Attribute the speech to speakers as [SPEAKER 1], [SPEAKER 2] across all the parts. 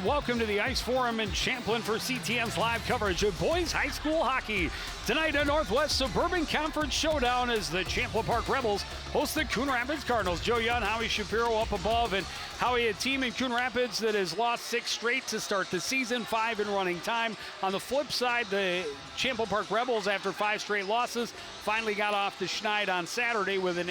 [SPEAKER 1] and welcome to the Ice Forum in Champlin for CTN's live coverage of boys high school hockey. Tonight, a Northwest Suburban Conference showdown as the Champlin Park Rebels host the Coon Rapids Cardinals. Joe Young, Howie Shapiro up above, and Howie, a team in Coon Rapids that has lost 6 straight to start the season, 5 in running time. On the flip side, the Champlin Park Rebels, after 5 straight losses, finally got off the schneid on Saturday with an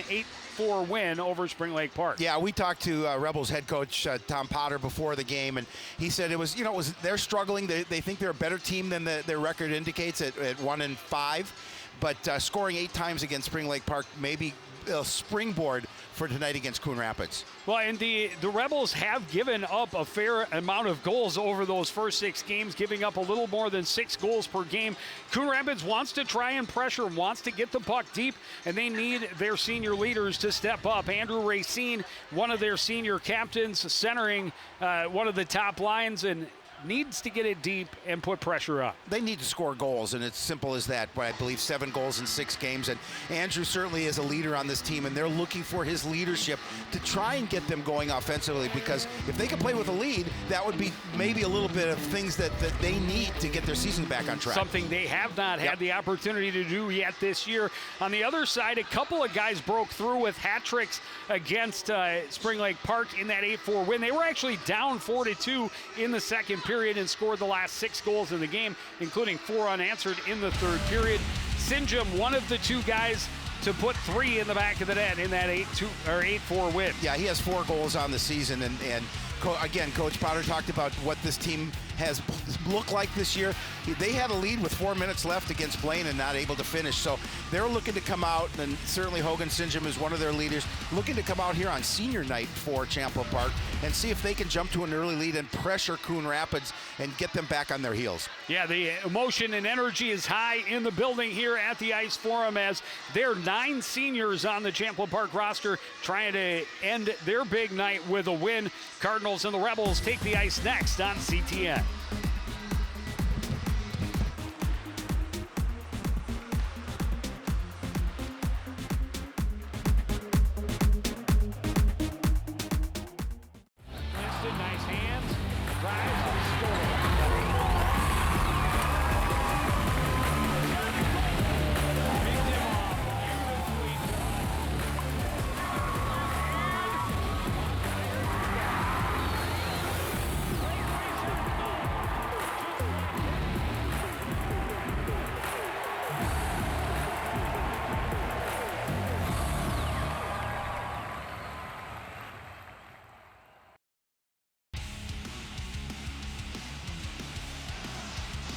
[SPEAKER 1] 8-4 win over Spring Lake Park.
[SPEAKER 2] Yeah, we talked to Rebels head coach Tom Potter before the game, and he said it was they're struggling. They think they're a better team than their record indicates at 1-5, but scoring 8 times against Spring Lake Park may be a springboard for tonight against Coon Rapids.
[SPEAKER 1] Well, and the Rebels have given up a fair amount of goals over those first 6 games, giving up a little more than 6 goals per game. Coon Rapids wants to try and pressure, wants to get the puck deep, and they need their senior leaders to step up. Andrew Racine, one of their senior captains, centering one of the top lines, and needs to get it deep and put pressure up.
[SPEAKER 2] They need to score goals, and it's simple as that. But I believe 7 goals in 6 games, and Andrew certainly is a leader on this team, and they're looking for his leadership to try and get them going offensively, because if they can play with a lead, that would be maybe a little bit of things that they need to get their season back on track.
[SPEAKER 1] Something they have not had the opportunity to do yet this year. On the other side, a couple of guys broke through with hat tricks against Spring Lake Park in that 8-4 win. They were actually down 4-2 in the second period and scored the last 6 goals in the game, including 4 unanswered in the third period. Sinjum, one of the 2 guys to put 3 in the back of the net in that 8-4 win.
[SPEAKER 2] Yeah, he has 4 goals on the season, and again, Coach Potter talked about what this team has looked like this year. They had a lead with 4 minutes left against Blaine and not able to finish. So they're looking to come out, and certainly Hogan Sinjum is one of their leaders, looking to come out here on senior night for Champlin Park and see if they can jump to an early lead and pressure Coon Rapids and get them back on their heels.
[SPEAKER 1] Yeah, the emotion and energy is high in the building here at the Ice Forum, as there are 9 seniors on the Champlin Park roster trying to end their big night with a win. Cardinals and the Rebels take the ice next on CTN. Nice hands, drives and scores.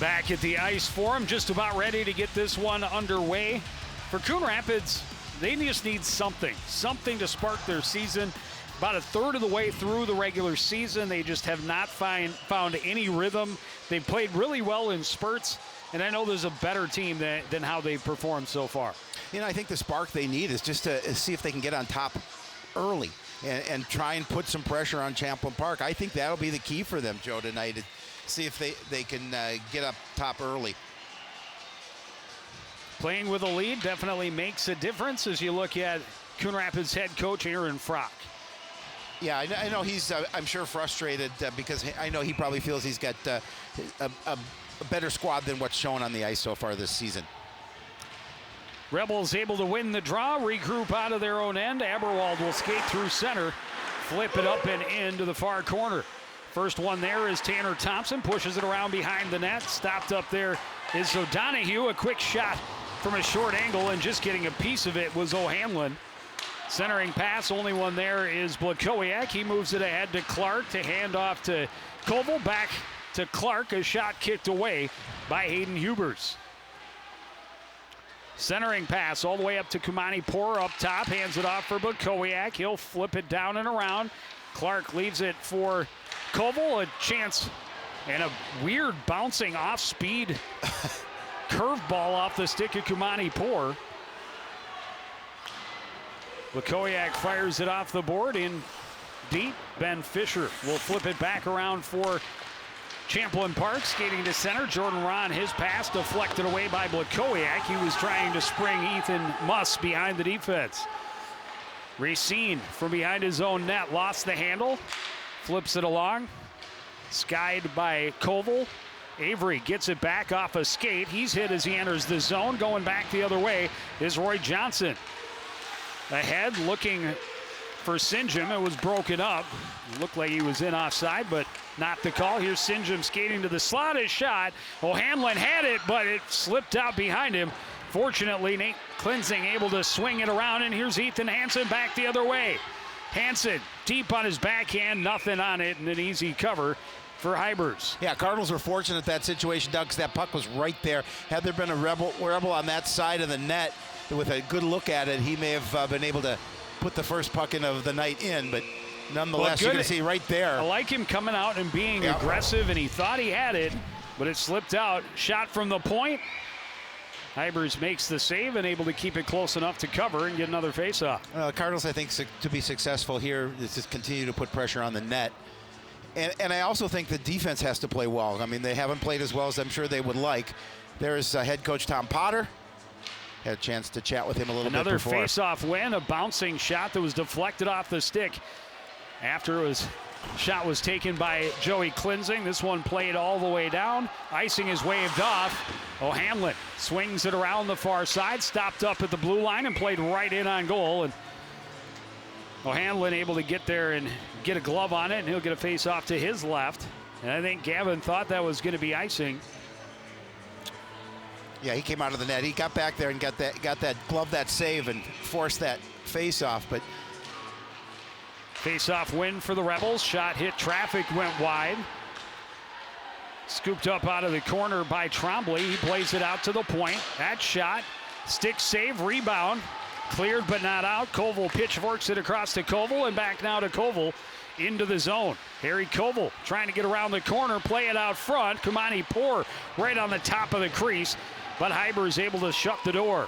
[SPEAKER 1] Back at the Ice Forum, just about ready to get this one underway. For Coon Rapids, they just need something to spark their season. About a third of the way through the regular season, they just have not found any rhythm. They've played really well in spurts, and I know there's a better team than how they've performed so far.
[SPEAKER 2] I think the spark they need is just to see if they can get on top early and try and put some pressure on Champlin Park. I think that'll be the key for them, Joe, tonight. See if they can get up top early.
[SPEAKER 1] Playing with a lead definitely makes a difference as you look at Coon Rapids head coach Aaron Frock.
[SPEAKER 2] Yeah, I know he's, I'm sure, frustrated because I know he probably feels he's got a better squad than what's shown on the ice so far this season.
[SPEAKER 1] Rebels able to win the draw, regroup out of their own end. Aberwald will skate through center, flip it up and into the far corner. First one there is Tanner Thompson, pushes it around behind the net. Stopped up there is O'Donohue. A quick shot from a short angle, and just getting a piece of it was O'Hanlon. Centering pass, only one there is Blakowiak. He moves it ahead to Clark to hand off to Koval. Back to Clark, a shot kicked away by Hayden Hubers. Centering pass all the way up to Kumani Poor up top, hands it off for Blakowiak. He'll flip it down and around. Clark leaves it for Koval, a chance, and a weird bouncing off-speed curveball off the stick of Kumani Poor. Blakowiak fires it off the board in deep. Ben Fisher will flip it back around for Champlin Park, skating to center. Jordan Ron, his pass deflected away by Blakowiak. He was trying to spring Ethan Muss behind the defense. Racine from behind his own net lost the handle, flips it along. skied by Koval. Avery gets it back off a skate. He's hit as he enters the zone. Going back the other way is Roy Johnson. Ahead, looking for Sinjum. It was broken up. It looked like he was in offside, but not the call. Here's Sinjum skating to the slot. His shot. O'Hanlon had it, but it slipped out behind him. Fortunately, Nate Klinsing able to swing it around, and here's Ethan Hansen back the other way. Hansen deep on his backhand, nothing on it, and an easy cover for Hybers.
[SPEAKER 2] Yeah, Cardinals were fortunate that situation, Doug, because that puck was right there. Had there been a rebel on that side of the net with a good look at it, he may have been able to put the first puck of the night in, but nonetheless, you can see right there.
[SPEAKER 1] I like him coming out and being aggressive, and he thought he had it, but it slipped out. Shot from the point. Hybers makes the save and able to keep it close enough to cover and get another faceoff.
[SPEAKER 2] Cardinals, I think, to be successful here is to continue to put pressure on the net. And I also think the defense has to play well. I mean, they haven't played as well as I'm sure they would like. There's head coach Tom Potter. Had a chance to chat with him a little bit before.
[SPEAKER 1] Another face-off win, a bouncing shot that was deflected off the stick after shot was taken by Joey Klinsing. This one played all the way down. Icing is waved off. O'Hanlon swings it around the far side, stopped up at the blue line and played right in on goal. And O'Hanlon able to get there and get a glove on it, and he'll get a face-off to his left. And I think Gavin thought that was going to be icing.
[SPEAKER 2] Yeah, he came out of the net. He got back there and got that glove, that save, and forced that face-off. But
[SPEAKER 1] face-off win for the Rebels. Shot hit traffic, went wide. Scooped up out of the corner by Trombley. He plays it out to the point. That shot, stick save, rebound. Cleared but not out. Koval pitchforks it across to Koval, and back now to Koval into the zone. Harry Koval trying to get around the corner, play it out front. Kamani Poor right on the top of the crease, but Hyber is able to shut the door.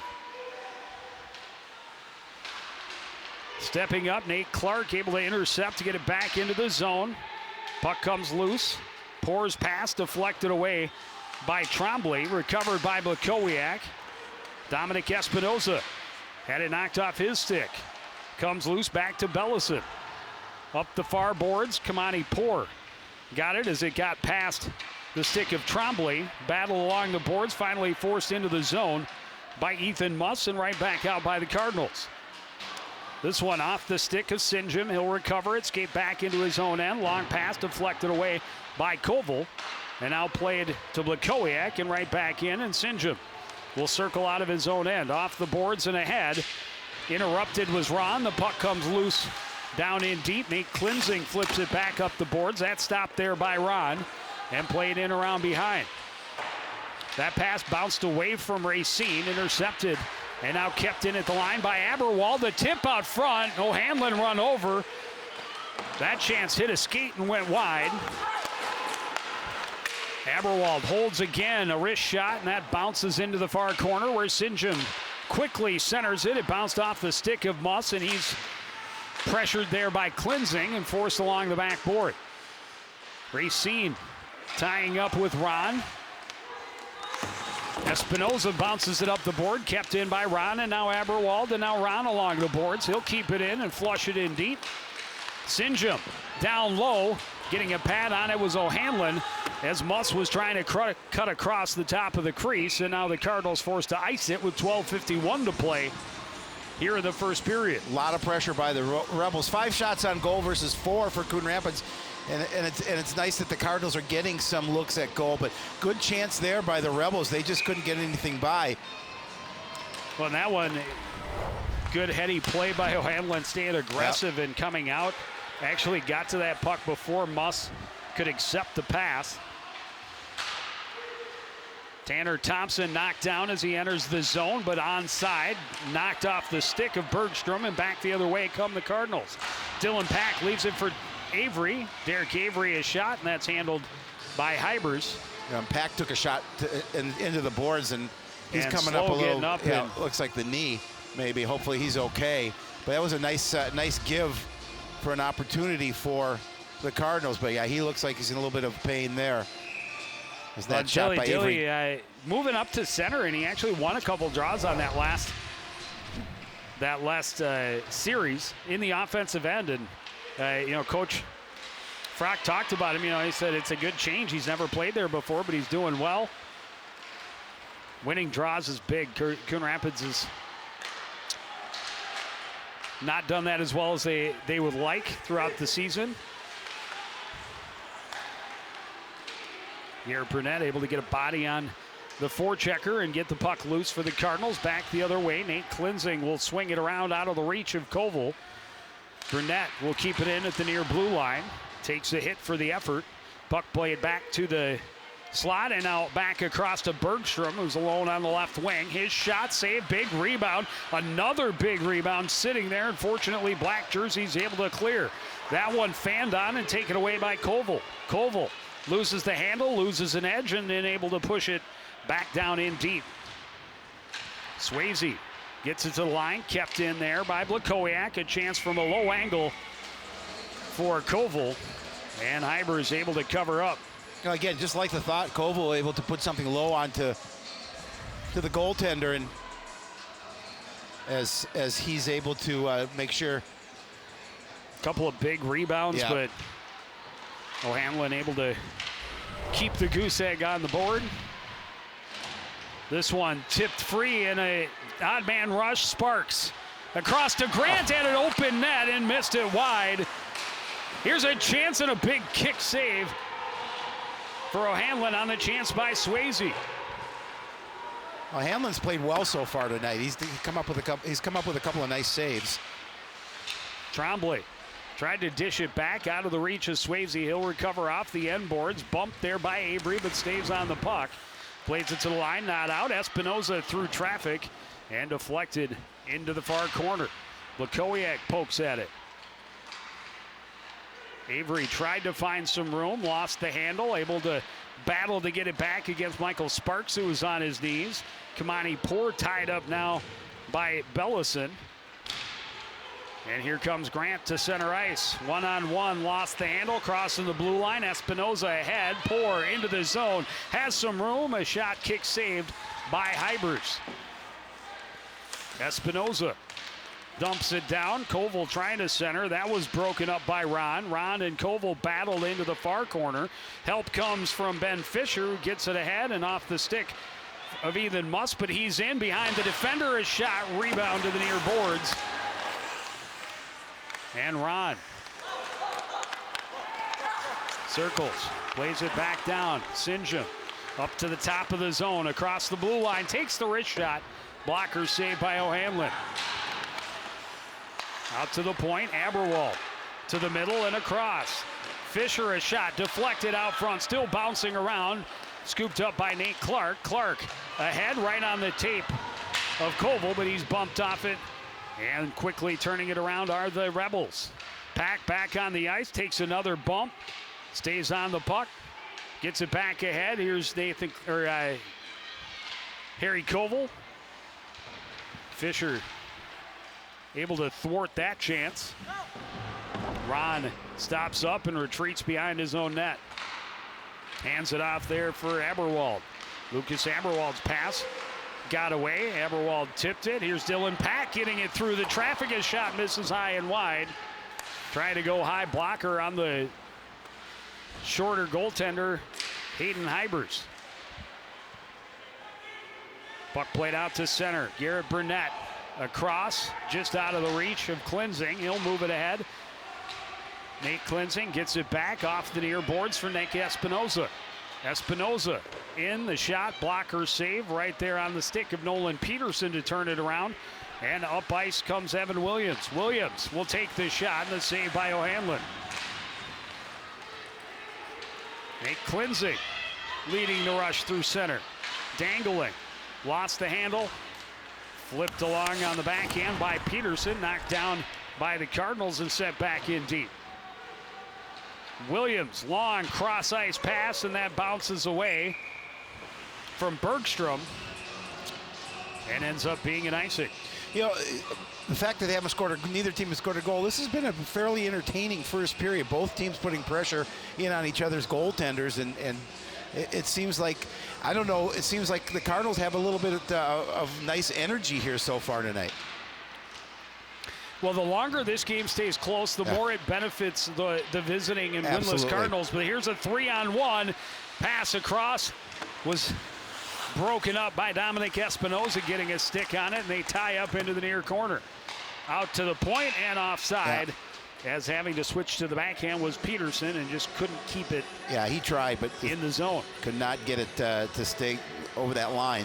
[SPEAKER 1] Stepping up, Nate Clark able to intercept to get it back into the zone. Puck comes loose. Poor's pass deflected away by Trombley, recovered by Blakowiak. Dominic Espinoza had it knocked off his stick. Comes loose back to Bellison. Up the far boards, Kamani Poor got it as it got past the stick of Trombley. Battle along the boards, finally forced into the zone by Ethan Muss and right back out by the Cardinals. This one off the stick of Sinjum. He'll recover it, skate back into his own end. Long pass deflected away by Koval. And now played to Blakowiak and right back in, and Sinjum will circle out of his own end. Off the boards and ahead. Interrupted was Ron. The puck comes loose down in deep. Nate Klinsing flips it back up the boards. That stopped there by Ron and played in around behind. That pass bounced away from Racine, intercepted, and now kept in at the line by Aberwald. The tip out front. O'Hanlon run over. That chance hit a skate and went wide. Aberwald holds again, a wrist shot, and that bounces into the far corner where Sinjum quickly centers it. It bounced off the stick of Muss, and he's pressured there by Klinsing and forced along the backboard. Racine tying up with Ron. Espinoza bounces it up the board, kept in by Ron, and now Aberwald, and now Ron along the boards. He'll keep it in and flush it in deep. Sinjum down low, getting a pad on it was O'Hanlon as Muss was trying to cut across the top of the crease, and now the Cardinals forced to ice it with 12:51 to play here in the first period.
[SPEAKER 2] A lot of pressure by the Rebels. 5 shots on goal versus 4 for Coon Rapids. And it's nice that the Cardinals are getting some looks at goal, but good chance there by the Rebels. They just couldn't get anything by.
[SPEAKER 1] Well, that one, good heady play by O'Hanlon, staying aggressive and coming out. Actually got to that puck before Muss could accept the pass. Tanner Thompson knocked down as he enters the zone, but onside, knocked off the stick of Bergstrom, and back the other way come the Cardinals. Dylan Pack leaves it for Avery. Derek Avery is shot, and that's handled by Hybers.
[SPEAKER 2] Pack took a shot into the boards, and he's coming up a little. Looks like the knee, maybe. Hopefully he's okay. But that was a nice give for an opportunity for the Cardinals. But yeah, he looks like he's in a little bit of pain there. Is that shot by Avery?
[SPEAKER 1] Moving up to center, and he actually won a couple draws on that last series in the offensive end. And Coach Frock talked about him. He said it's a good change. He's never played there before, but he's doing well. Winning draws is big. Coon Rapids has not done that as well as they would like throughout the season. Garrett Burnett able to get a body on the forechecker and get the puck loose for the Cardinals. Back the other way. Nate Klinzing will swing it around out of the reach of Koval. Burnett will keep it in at the near blue line. Takes a hit for the effort. Puck played back to the slot and now back across to Bergstrom, who's alone on the left wing. His shot save, big rebound. Another big rebound sitting there. Unfortunately, black jersey's able to clear. That one fanned on and taken away by Koval. Koval loses the handle, loses an edge, and then able to push it back down in deep. Swayze gets it to the line, kept in there by Blakowiak. A chance from a low angle for Koval, and Hyber is able to cover up.
[SPEAKER 2] Again, just like the thought, Koval able to put something low onto the goaltender, and as he's able to make sure.
[SPEAKER 1] A couple of big rebounds,
[SPEAKER 2] yeah.
[SPEAKER 1] But O'Hanlon able to keep the goose egg on the board. This one tipped free in a odd man rush. Sparks across to Grant and an open net and missed it wide. Here's a chance and a big kick save for O'Hanlon on the chance by Swayze.
[SPEAKER 2] O'Hanlon's played well so far tonight. He's come up with a couple of nice saves.
[SPEAKER 1] Tremblay tried to dish it back out of the reach of Swayze. He'll recover off the end boards. Bumped there by Avery, but stays on the puck. Plays it to the line, not out. Espinoza through traffic and deflected into the far corner. Blakowiak pokes at it. Avery tried to find some room, lost the handle, able to battle to get it back against Michael Sparks, who was on his knees. Kamani Poor tied up now by Bellison. And here comes Grant to center ice. One-on-one, lost the handle, crossing the blue line. Espinoza ahead, Poor into the zone. Has some room, a shot kick saved by Hybers. Espinoza dumps it down. Koval trying to center. That was broken up by Ron. Ron and Koval battled into the far corner. Help comes from Ben Fisher, who gets it ahead and off the stick of Ethan Musk, but he's in behind the defender. A shot, rebound to the near boards. And Ron circles, plays it back down. Sinjum up to the top of the zone, across the blue line, takes the wrist shot. Blocker saved by O'Hanlon. Out to the point, Aberwald to the middle and across. Fisher a shot, deflected out front, still bouncing around. Scooped up by Nate Clark. Clark ahead, right on the tape of Koval, but he's bumped off it. And quickly turning it around are the Rebels. Pack back on the ice, takes another bump, stays on the puck, gets it back ahead. Here's Harry Koval. Fisher able to thwart that chance. Ron stops up and retreats behind his own net. Hands it off there for Aberwald. Lucas Aberwald's pass got away. Aberwald tipped it. Here's Dylan Pack getting it through the traffic. His shot misses high and wide. Trying to go high, blocker on the shorter goaltender, Hayden Hybers. Puck played out to center. Garrett Burnett across, just out of the reach of Klinzing. He'll move it ahead. Nate Klinzing gets it back off the near boards for Nick Espinoza. Espinoza in the shot, blocker save right there on the stick of Nolan Peterson to turn it around. And up ice comes Evan Williams. Williams will take the shot and the save by O'Hanlon. Nate Klinzing leading the rush through center. Dangling, lost the handle, flipped along on the backhand by Peterson, knocked down by the Cardinals and set back in deep. Williams, long cross ice pass, and that bounces away from Bergstrom and ends up being an icing.
[SPEAKER 2] You know, the fact that they haven't scored, neither team has scored a goal, this has been a fairly entertaining first period. Both teams putting pressure in on each other's goaltenders, and it seems like, I don't know, it seems like the Cardinals have a little bit of nice energy here so far tonight.
[SPEAKER 1] Well, the longer this game stays close, the more it benefits the visiting and winless Cardinals. But here's a 3-on-1 pass across. Was broken up by Dominic Espinoza getting a stick on it, and they tie up into the near corner. Out to the point and offside, as having to switch to the backhand was Peterson and just couldn't keep it.
[SPEAKER 2] Yeah, he tried, but
[SPEAKER 1] in the zone.
[SPEAKER 2] Could not get it to stay over that line.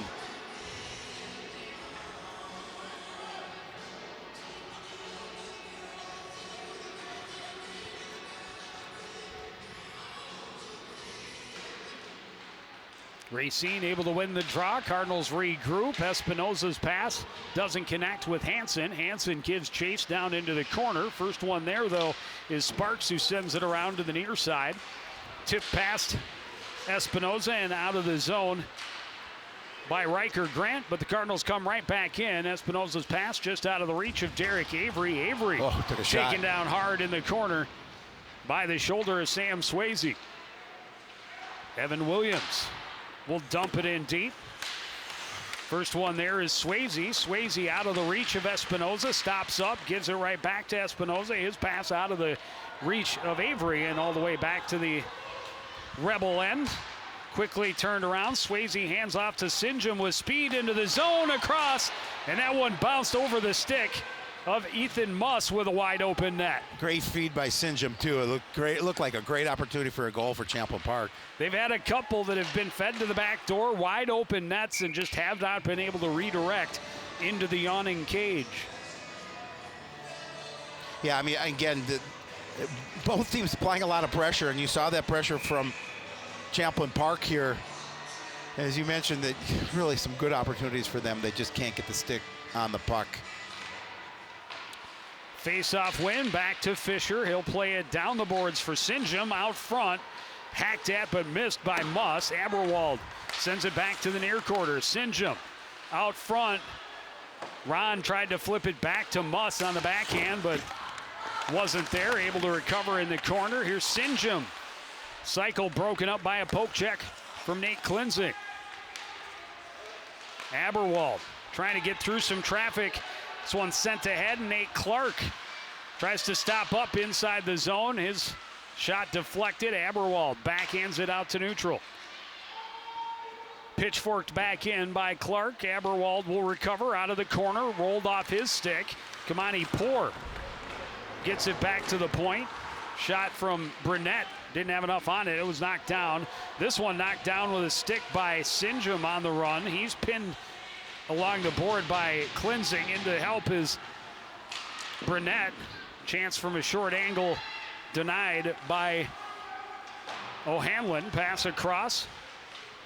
[SPEAKER 1] Racine able to win the draw. Cardinals regroup. Espinoza's pass doesn't connect with Hansen. Hansen gives chase down into the corner. First one there, though, is Sparks, who sends it around to the near side. Tip past Espinoza and out of the zone by Riker Grant, but the Cardinals come right back in. Espinoza's pass just out of the reach of Derek Avery. Avery
[SPEAKER 2] took a shot.
[SPEAKER 1] Taken down hard in the corner by the shoulder of Sam Swayze. Evan Williams will dump it in deep. First one there is Swayze. Swayze out of the reach of Espinoza, stops up, gives it right back to Espinoza. His pass out of the reach of Avery and all the way back to the Rebel end. Quickly turned around. Swayze hands off to Sinjum with speed into the zone across, and that one bounced over the stick of Ethan Muss with a wide open net.
[SPEAKER 2] Great feed by Sinjum too. It looked great. It looked like a great opportunity for a goal for Champlin Park.
[SPEAKER 1] They've had a couple that have been fed to the back door, wide open nets, and just have not been able to redirect into the yawning cage.
[SPEAKER 2] Yeah, I mean, again, both teams applying a lot of pressure, and you saw that pressure from Champlin Park here. As you mentioned, that really some good opportunities for them. They just can't get the stick on the puck.
[SPEAKER 1] Face-off win, back to Fisher. He'll play it down the boards for Sinjum out front. Hacked at but missed by Muss. Aberwald sends it back to the near quarter. Sinjum out front. Ron tried to flip it back to Muss on the backhand, but wasn't there. Able to recover in the corner. Here's Sinjum. Cycle broken up by a poke check from Nate Klinzing. Aberwald trying to get through some traffic. This one sent ahead. Nate Clark tries to stop up inside the zone. His shot deflected. Aberwald backhands it out to neutral. Pitchforked back in by Clark. Aberwald will recover out of the corner. Rolled off his stick. Kamani Poor gets it back to the point. Shot from Burnett. Didn't have enough on it. It was knocked down. This one knocked down with a stick by Sinjum on the run. He's pinned along the board by Klinzing. In to help is Burnett. Chance from a short angle denied by O'Hanlon. Pass across.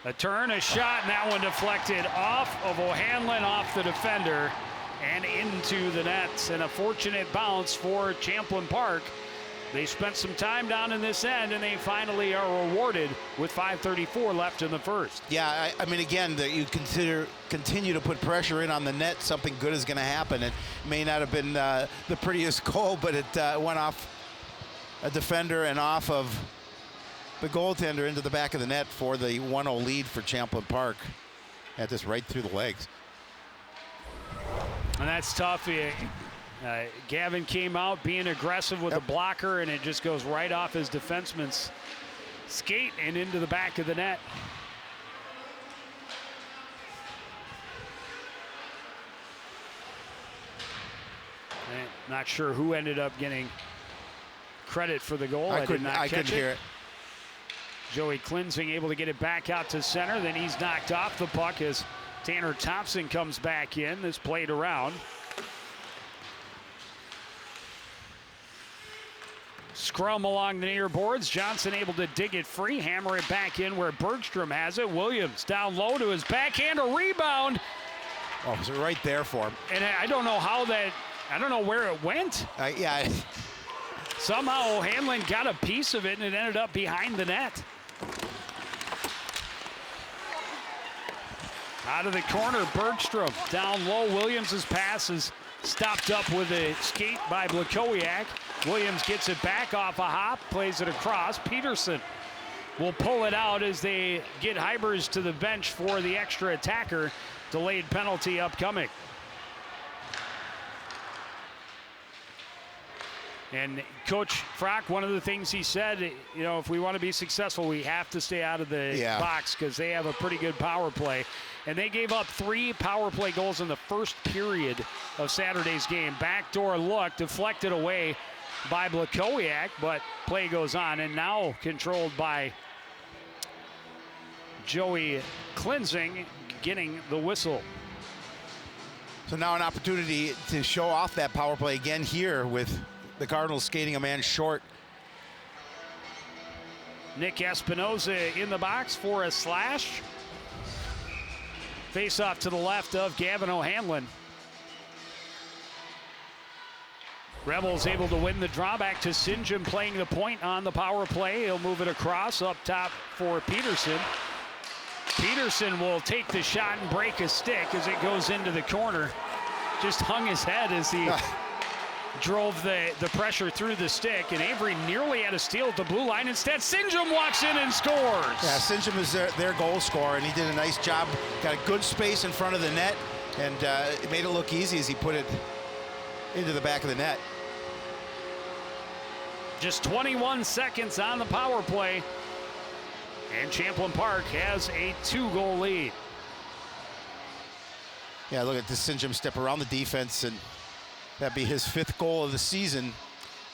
[SPEAKER 1] A turn, a shot, and that one deflected off of O'Hanlon, off the defender, and into the nets. And a fortunate bounce for Champlin Park. They spent some time down in this end, and they finally are rewarded with 5:34 left in the first.
[SPEAKER 2] Yeah, I mean, again, that you continue to put pressure in on the net, something good is going to happen. It may not have been the prettiest goal, but it went off a defender and off of the goaltender into the back of the net for the 1-0 lead for Champlin Park. Had this right through the legs.
[SPEAKER 1] And that's tough. Gavin came out being aggressive with a blocker, and it just goes right off his defenseman's skate and into the back of the net. Not sure who ended up getting credit for the goal. I couldn't hear it. Joey Klinzing able to get it back out to center. Then he's knocked off the puck as Tanner Thompson comes back in. This played around. Scrum along the near boards. Johnson able to dig it free, hammer it back in where Bergstrom has it. Williams down low to his backhand, a rebound.
[SPEAKER 2] Oh, it was right there for him.
[SPEAKER 1] And I don't know how that, I don't know where it went.
[SPEAKER 2] Yeah.
[SPEAKER 1] Somehow O'Hanlon got a piece of it, and it ended up behind the net. Out of the corner, Bergstrom down low. Williams' pass is stopped up with a skate by Blakowiak. Williams gets it back off a hop, plays it across. Peterson will pull it out as they get Hybers to the bench for the extra attacker. Delayed penalty upcoming. And Coach Frock, one of the things he said, you know, if we want to be successful, we have to stay out of the box because they have a pretty good power play. And they gave up 3 power play goals in the first period of Saturday's game. Backdoor look deflected away by Blakowiak, but play goes on, and now controlled by Joey Klinzing, getting the whistle.
[SPEAKER 2] So now an opportunity to show off that power play again here with the Cardinals skating a man short.
[SPEAKER 1] Nick Espinoza in the box for a slash. Face off to the left of Gavin O'Hanlon. Rebels able to win the draw. Back to Sinjin playing the point on the power play. He'll move it across up top for Peterson. Peterson will take the shot and break a stick as it goes into the corner. Just hung his head as he drove the pressure through the stick, and Avery nearly had a steal at the blue line. Instead, Sinjin walks in and scores.
[SPEAKER 2] Yeah, Sinjin is their goal scorer, and he did a nice job. Got a good space in front of the net, and it made it look easy as he put it into the back of the net.
[SPEAKER 1] Just 21 seconds on the power play, and Champlin Park has a 2-goal lead.
[SPEAKER 2] Yeah, look at this Sinjin step around the defense, and that'd be his 5th goal of the season.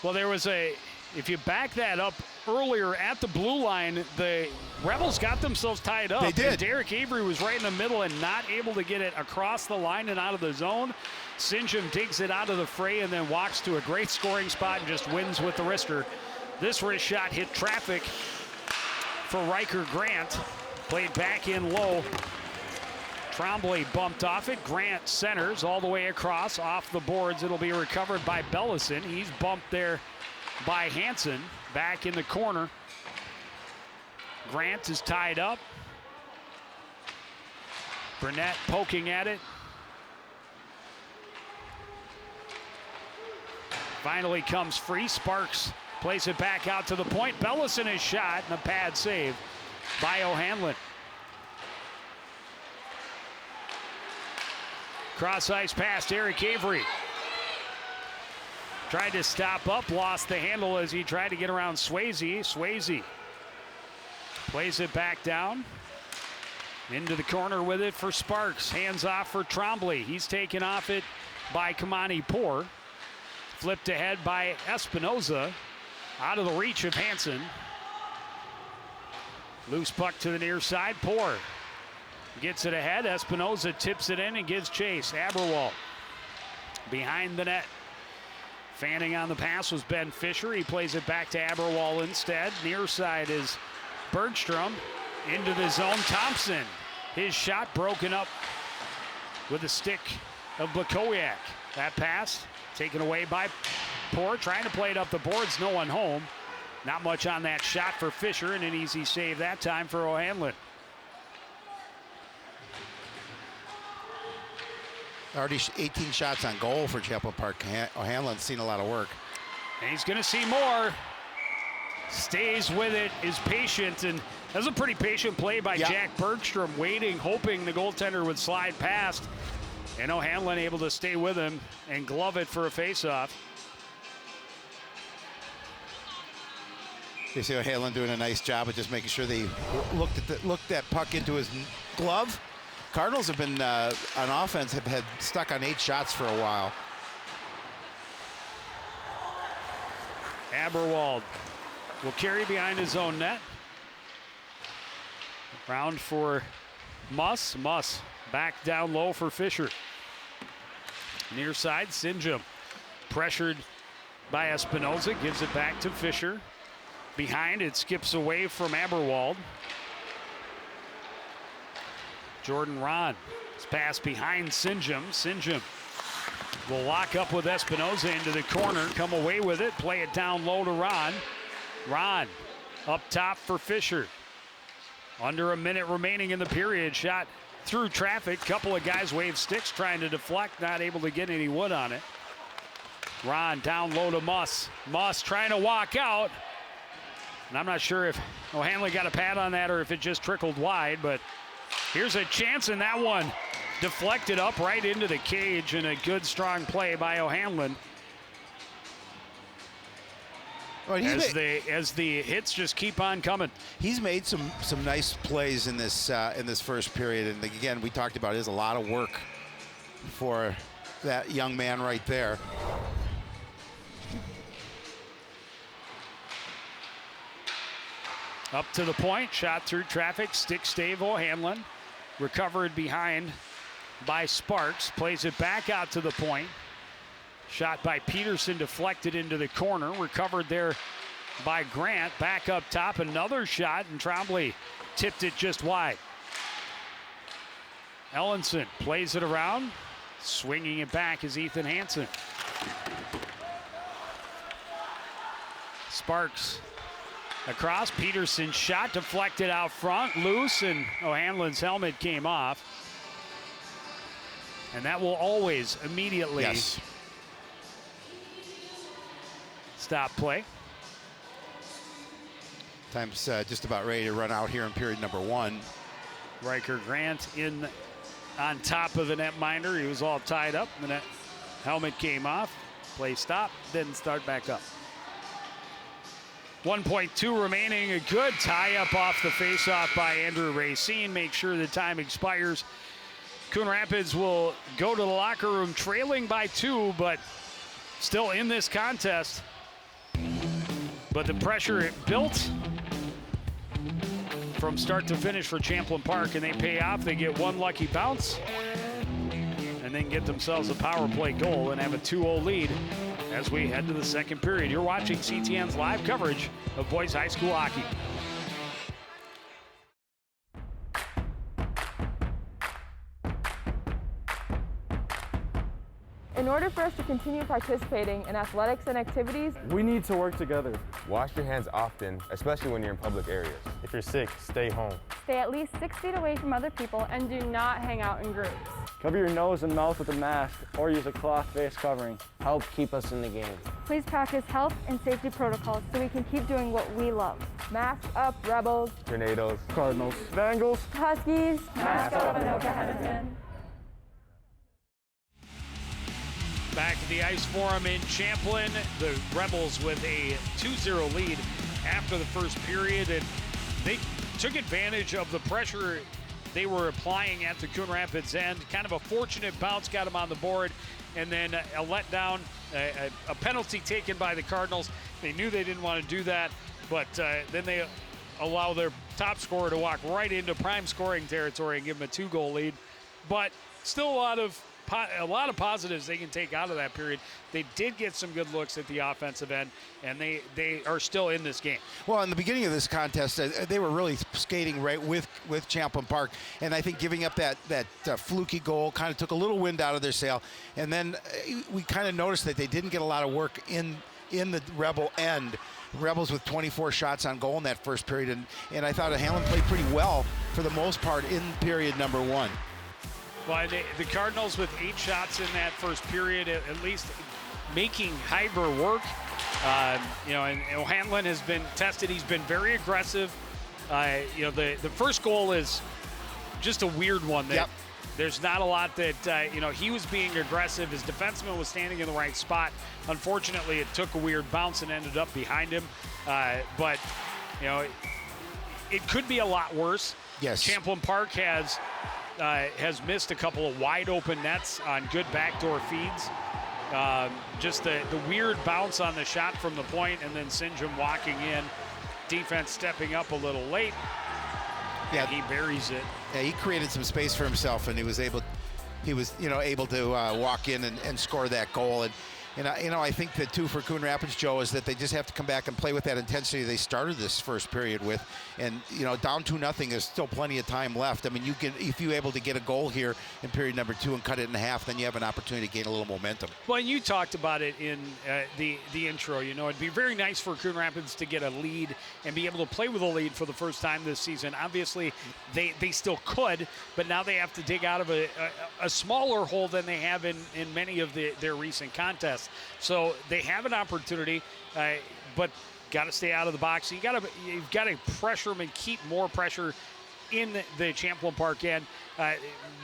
[SPEAKER 1] Well, there was if you back that up earlier at the blue line, the Rebels got themselves tied up.
[SPEAKER 2] They did.
[SPEAKER 1] And Derek Avery was right in the middle and not able to get it across the line and out of the zone. Sinjin digs it out of the fray and then walks to a great scoring spot and just wins with the wrister. This wrist shot hit traffic for Riker Grant. Played back in low. Trombley bumped off it. Grant centers all the way across off the boards. It'll be recovered by Bellison. He's bumped there by Hansen. Back in the corner. Grant is tied up. Burnett poking at it. Finally comes free. Sparks plays it back out to the point. Bellison is shot and a pad save by O'Hanlon. Cross ice pass, Eric Avery. Tried to stop up, lost the handle as he tried to get around Swayze. Swayze plays it back down. Into the corner with it for Sparks. Hands off for Trombley. He's taken off it by Kamani Poor. Flipped ahead by Espinoza. Out of the reach of Hansen. Loose puck to the near side. Poor gets it ahead. Espinoza tips it in and gives chase. Aberwald behind the net. Fanning on the pass was Ben Fisher. He plays it back to Aberwald instead. Near side is Bergstrom. Into the zone, Thompson. His shot broken up with the stick of Blakowiak. That pass taken away by Poor. Trying to play it up the boards, no one home. Not much on that shot for Fisher, and an easy save that time for O'Hanlon.
[SPEAKER 2] Already 18 shots on goal for Champlin Park. O'Hanlon's seen a lot of work.
[SPEAKER 1] And he's going to see more. Stays with it, is patient, and that was a pretty patient play by Jack Bergstrom, waiting, hoping the goaltender would slide past. And O'Hanlon able to stay with him and glove it for a faceoff.
[SPEAKER 2] You see O'Hanlon doing a nice job of just making sure they looked that puck into his glove. Cardinals have been on offense have had stuck on 8 shots for a while.
[SPEAKER 1] Aberwald will carry behind his own net. Round for Muss. Muss back down low for Fisher. Near side, Sinjin pressured by Espinoza, gives it back to Fisher. Behind, it skips away from Aberwald. Jordan Ron is passed behind Sinjin. Sinjin will lock up with Espinoza into the corner, come away with it, play it down low to Ron. Ron up top for Fisher. Under a minute remaining in the period, shot through traffic. Couple of guys wave sticks trying to deflect, not able to get any wood on it. Ron down low to Muss. Muss trying to walk out. And I'm not sure if O'Hanlon got a pad on that or if it just trickled wide, but here's a chance, and that one deflected up right into the cage, and a good strong play by O'Hanlon.
[SPEAKER 2] Well,
[SPEAKER 1] as the hits just keep on coming.
[SPEAKER 2] He's made some nice plays in this first period, and again, we talked about it is a lot of work for that young man right there.
[SPEAKER 1] Up to the point, shot through traffic, stick stave O'Hanlon. Recovered behind by Sparks, plays it back out to the point. Shot by Peterson, deflected into the corner, recovered there by Grant. Back up top, another shot, and Trombley tipped it just wide. Ellenson plays it around, swinging it back is Ethan Hansen. Sparks across, Peterson shot deflected out front, loose, and O'Hanlon's helmet came off. And that will always immediately stop play.
[SPEAKER 2] Time's just about ready to run out here in period number 1.
[SPEAKER 1] Riker Grant in on top of the netminder. He was all tied up. The net helmet came off. Play stopped, then start back up. 1.2 remaining. A good tie-up off the face-off by Andrew Racine. Make sure the time expires. Coon Rapids will go to the locker room trailing by 2, but still in this contest. But the pressure it built from start to finish for Champlin Park, and they pay off. They get one lucky bounce and then get themselves a power play goal and have a 2-0 lead as we head to the second period. You're watching CTN's live coverage of boys high school hockey.
[SPEAKER 3] In order for us to continue participating in athletics and activities,
[SPEAKER 4] we need to work together.
[SPEAKER 5] Wash your hands often, especially when you're in public areas.
[SPEAKER 4] If you're sick, stay home.
[SPEAKER 3] stay at least 6 feet away from other people, and do not hang out in groups.
[SPEAKER 4] Cover your nose and mouth with a mask or use a cloth face covering.
[SPEAKER 6] Help keep us in the game.
[SPEAKER 3] Please practice health and safety protocols so we can keep doing what we love. Mask up, Rebels.
[SPEAKER 5] Tornadoes.
[SPEAKER 4] Cardinals. Bengals.
[SPEAKER 3] Huskies. Mask up, Anoka Henderson.
[SPEAKER 1] Back at the ice forum in Champlin, the Rebels with a 2-0 lead after the first period, and they took advantage of the pressure they were applying at the Coon Rapids end. Kind of a fortunate bounce got them on the board, and then a letdown, a penalty taken by the Cardinals. They knew they didn't want to do that, but then they allow their top scorer to walk right into prime scoring territory and give them a 2-goal lead. But still a lot of positives they can take out of that period. They did get some good looks at the offensive end, and they are still in this game.
[SPEAKER 2] Well, in the beginning of this contest, they were really skating right with Champlin Park, and I think giving up that fluky goal kind of took a little wind out of their sail. And then we kind of noticed that they didn't get a lot of work in the Rebel end. Rebels with 24 shots on goal in that first period, and I thought O'Hanlon played pretty well for the most part in period number 1.
[SPEAKER 1] Well, the Cardinals with 8 shots in that first period, at least making Hyber work. And O'Hanlon has been tested. He's been very aggressive. The first goal is just a weird one. There's not a lot that, he was being aggressive. His defenseman was standing in the right spot. Unfortunately, it took a weird bounce and ended up behind him. But it could be a lot worse.
[SPEAKER 2] Yes.
[SPEAKER 1] Champlin Park has missed a couple of wide open nets on good backdoor feeds. Just the weird bounce on the shot from the point, and then Sinjum walking in. Defense stepping up a little late. Yeah, he buries it.
[SPEAKER 2] Yeah, he created some space for himself, and he was able to walk in and score that goal. And I think that too for Coon Rapids, Joe, is that they just have to come back and play with that intensity they started this first period with. And down 2-0, there's still plenty of time left. I mean, if you're able to get a goal here in period number 2 and cut it in half, then you have an opportunity to gain a little momentum.
[SPEAKER 1] Well, you talked about it in the intro. It'd be very nice for Coon Rapids to get a lead and be able to play with a lead for the first time this season. Obviously, they still could, but now they have to dig out of a smaller hole than they have in many of their recent contests. So they have an opportunity, but got to stay out of the box. You've got to pressure them and keep more pressure in the Champlin Park end.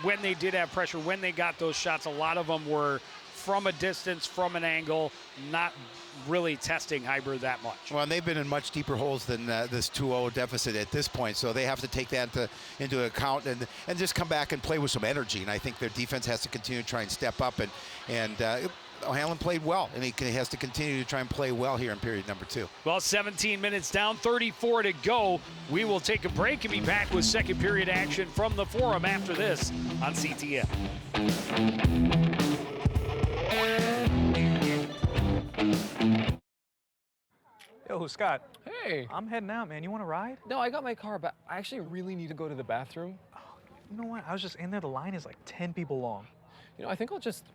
[SPEAKER 1] When they did have pressure, when they got those shots, a lot of them were from a distance, from an angle, not really testing Hybrid that much.
[SPEAKER 2] Well, and they've been in much deeper holes than this 2-0 deficit at this point, so they have to take that into account and just come back and play with some energy. And I think their defense has to continue to try and step up. And O'Hanlon played well, and he has to continue to try and play well here in period number 2.
[SPEAKER 1] Well, 17 minutes down, 34 to go. We will take a break and be back with second period action from the Forum after this on CTN.
[SPEAKER 6] Yo, Scott.
[SPEAKER 7] Hey.
[SPEAKER 6] I'm heading out, man. You want to ride?
[SPEAKER 7] No, I got my car, but I actually really need to go to the bathroom.
[SPEAKER 6] You know what? I was just in there. The line is like 10 people long.
[SPEAKER 7] You know, I think I'll just...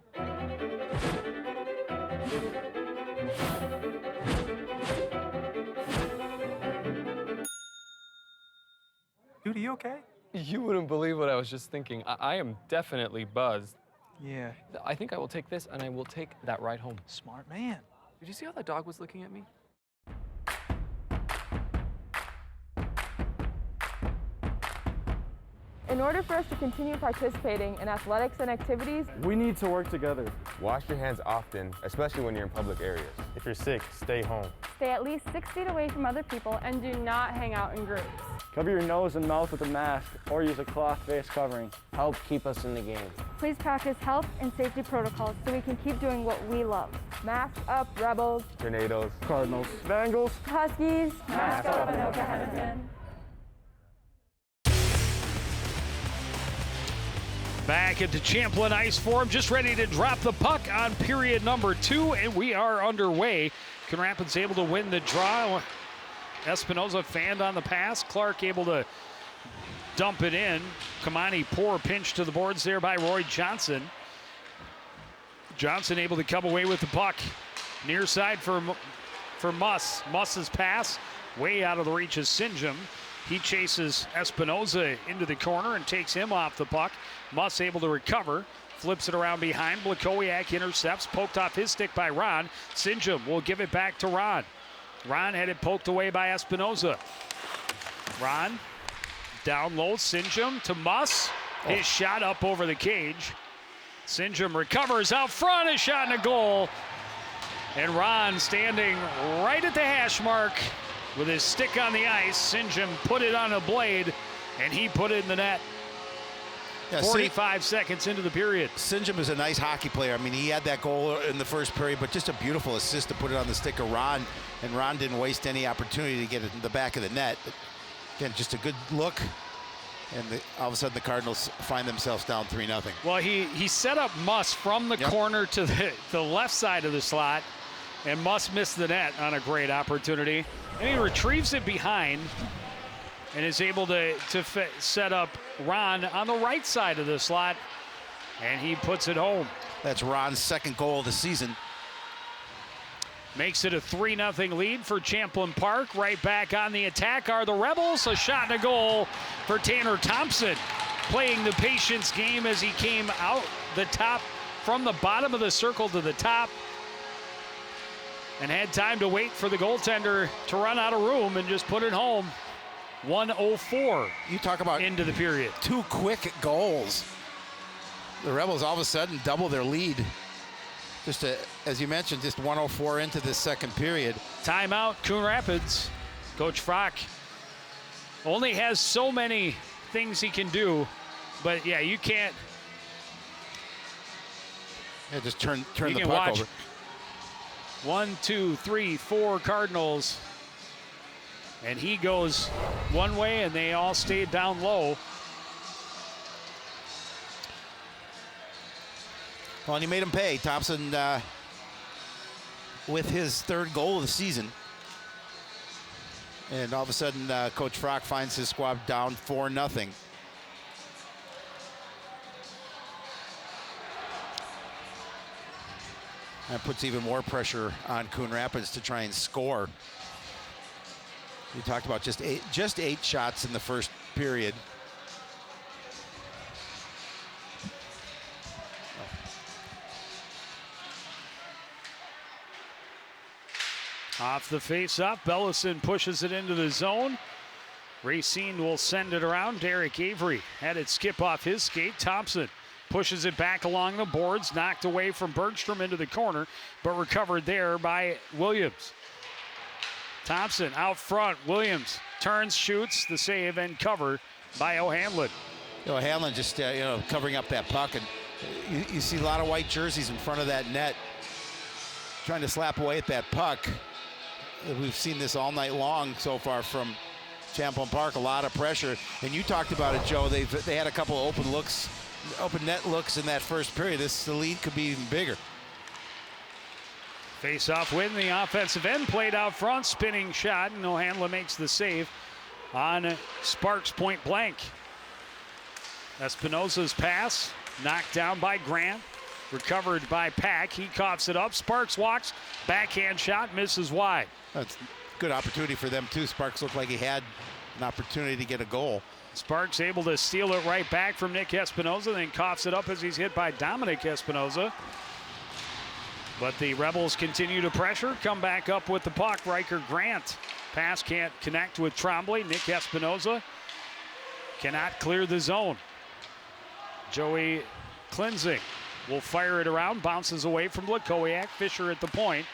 [SPEAKER 6] Dude, are you okay?
[SPEAKER 7] You wouldn't believe what I was just thinking. I am definitely buzzed.
[SPEAKER 6] Yeah.
[SPEAKER 7] I think I will take this, and I will take that ride home.
[SPEAKER 6] Smart man.
[SPEAKER 7] Did you see how that dog was looking at me?
[SPEAKER 3] In order for us to continue participating in athletics and activities,
[SPEAKER 4] We need to work together.
[SPEAKER 5] Wash your hands often, especially when you're in public areas.
[SPEAKER 4] If you're sick, stay home.
[SPEAKER 3] stay at least 6 feet away from other people, and do not hang out in groups.
[SPEAKER 4] Cover your nose and mouth with a mask or use a cloth face covering.
[SPEAKER 8] Help keep us in the game.
[SPEAKER 3] Please practice health and safety protocols so we can keep doing what we love. Mask up, Rebels.
[SPEAKER 5] Tornadoes.
[SPEAKER 4] Cardinals. Bengals.
[SPEAKER 3] Huskies. Mask up, Anoka Henderson.
[SPEAKER 1] Back at the Champlin Ice Forum, just ready to drop the puck on period number 2, and we are underway. Coon Rapids able to win the draw. Espinoza fanned on the pass. Clark able to dump it in. Kamani, poor pinch to the boards there by Roy Johnson. Johnson able to come away with the puck. Near side for Muss. Muss's pass way out of the reach of Sinjum. He chases Espinoza into the corner and takes him off the puck. Muss able to recover, flips it around behind. Blakowiak intercepts, poked off his stick by Ron. Sinjum will give it back to Ron. Ron had it poked away by Espinoza. Ron down low, Sinjum to Muss. His shot up over the cage. Sinjum recovers out front, a shot and a goal. And Ron standing right at the hash mark with his stick on the ice. Sinjum put it on a blade, and he put it in the net.
[SPEAKER 2] Yeah,
[SPEAKER 1] 45 seconds into the period.
[SPEAKER 2] Sinjum is a nice hockey player. I mean, he had that goal in the first period, but just a beautiful assist to put it on the stick of Ron, and Ron didn't waste any opportunity to get it in the back of the net. But again, just a good look, and all of a sudden the Cardinals find themselves down 3-0.
[SPEAKER 1] Well, he set up Muss from the corner to the left side of the slot, and Muss missed the net on a great opportunity. And he retrieves it behind and is able to set up Ron on the right side of the slot, and he puts it home.
[SPEAKER 2] That's Ron's second goal of the season.
[SPEAKER 1] Makes it a 3-0 lead for Champlin Park. Right back on the attack are the Rebels. A shot and a goal for Tanner Thompson, playing the patience game as he came out the top from the bottom of the circle to the top, and had time to wait for the goaltender to run out of room and just put it home. 1:04
[SPEAKER 2] You talk about
[SPEAKER 1] into the period.
[SPEAKER 2] 2 quick goals. The Rebels all of a sudden double their lead. Just as you mentioned, just 1:04 into this second period.
[SPEAKER 1] Timeout, Coon Rapids. Coach Frock only has so many things he can do, but yeah, you can't.
[SPEAKER 2] Yeah, just turn
[SPEAKER 1] You
[SPEAKER 2] the
[SPEAKER 1] can
[SPEAKER 2] puck
[SPEAKER 1] watch
[SPEAKER 2] over.
[SPEAKER 1] 1, 2, 3, 4 Cardinals. And he goes one way, and they all stayed down low.
[SPEAKER 2] Well, and he made him pay. Thompson with his third goal of the season. And all of a sudden, Coach Frock finds his squad down 4-0. That puts even more pressure on Coon Rapids to try and score. We talked about just eight shots in the first period.
[SPEAKER 1] Off the face-off, Bellison pushes it into the zone. Racine will send it around. Derek Avery had it skip off his skate. Thompson pushes it back along the boards, knocked away from Bergstrom into the corner, but recovered there by Williams. Thompson out front. Williams turns, shoots, the save, and cover by O'Hanlon.
[SPEAKER 2] O'Hanlon just covering up that puck, and you see a lot of white jerseys in front of that net trying to slap away at that puck. We've seen this all night long so far from Champlin Park, a lot of pressure. And you talked about it, Joe. They had a couple of open net looks in that first period. The lead could be even bigger.
[SPEAKER 1] Face-off win, the offensive end played out front, spinning shot, and O'Hanlon makes the save on Sparks point blank. Espinoza's pass knocked down by Grant, recovered by Pack. He coughs it up. Sparks walks, backhand shot, misses wide.
[SPEAKER 2] That's a good opportunity for them too. Sparks looked like he had an opportunity to get a goal.
[SPEAKER 1] Sparks able to steal it right back from Nick Espinoza, then coughs it up as he's hit by Dominic Espinoza. But the Rebels continue to pressure, come back up with the puck. Riker Grant. Pass can't connect with Trombley. Nick Espinoza cannot clear the zone. Joey Klinzing will fire it around, bounces away from Lakowiak. Fisher at the point.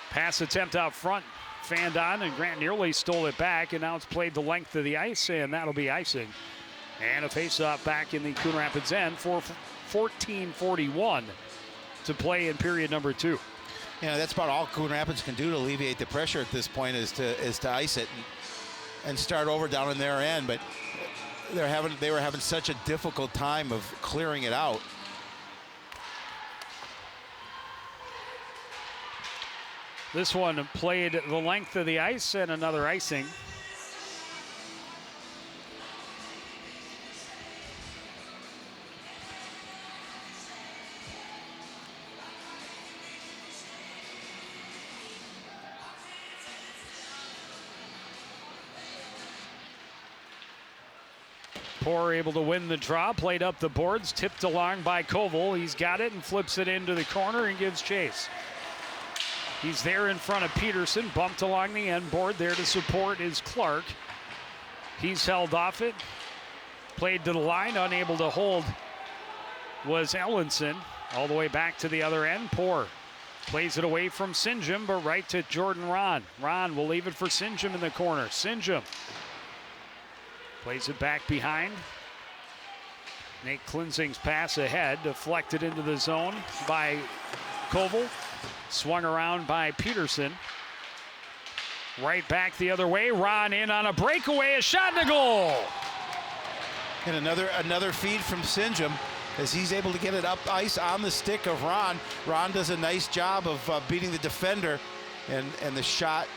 [SPEAKER 1] Pass attempt out front, fanned on, and Grant nearly stole it back, and now it's played the length of the ice, and that'll be icing. And a face-off back in the Coon Rapids end for 14:41 to play in period number 2.
[SPEAKER 2] That's about all Coon Rapids can do to alleviate the pressure at this point is to ice it and start over down in their end. But they were having such a difficult time of clearing it out.
[SPEAKER 1] This one played the length of the ice, and another icing. Poor able to win the draw, played up the boards, tipped along by Koval. He's got it and flips it into the corner and gives chase. He's there in front of Peterson, bumped along the end board. There to support is Clark. He's held off it, played to the line, unable to hold was Ellenson. All the way back to the other end. Poor plays it away from Sinjum, but right to Jordan Ron. Ron will leave it for Sinjum in the corner. Sinjum plays it back behind. Nate Klinzing's pass ahead, deflected into the zone by Koval. Swung around by Peterson. Right back the other way. Ron in on a breakaway, a shot and a goal.
[SPEAKER 2] And another feed from Sinjum as he's able to get it up ice on the stick of Ron. Ron does a nice job of beating the defender, and the shot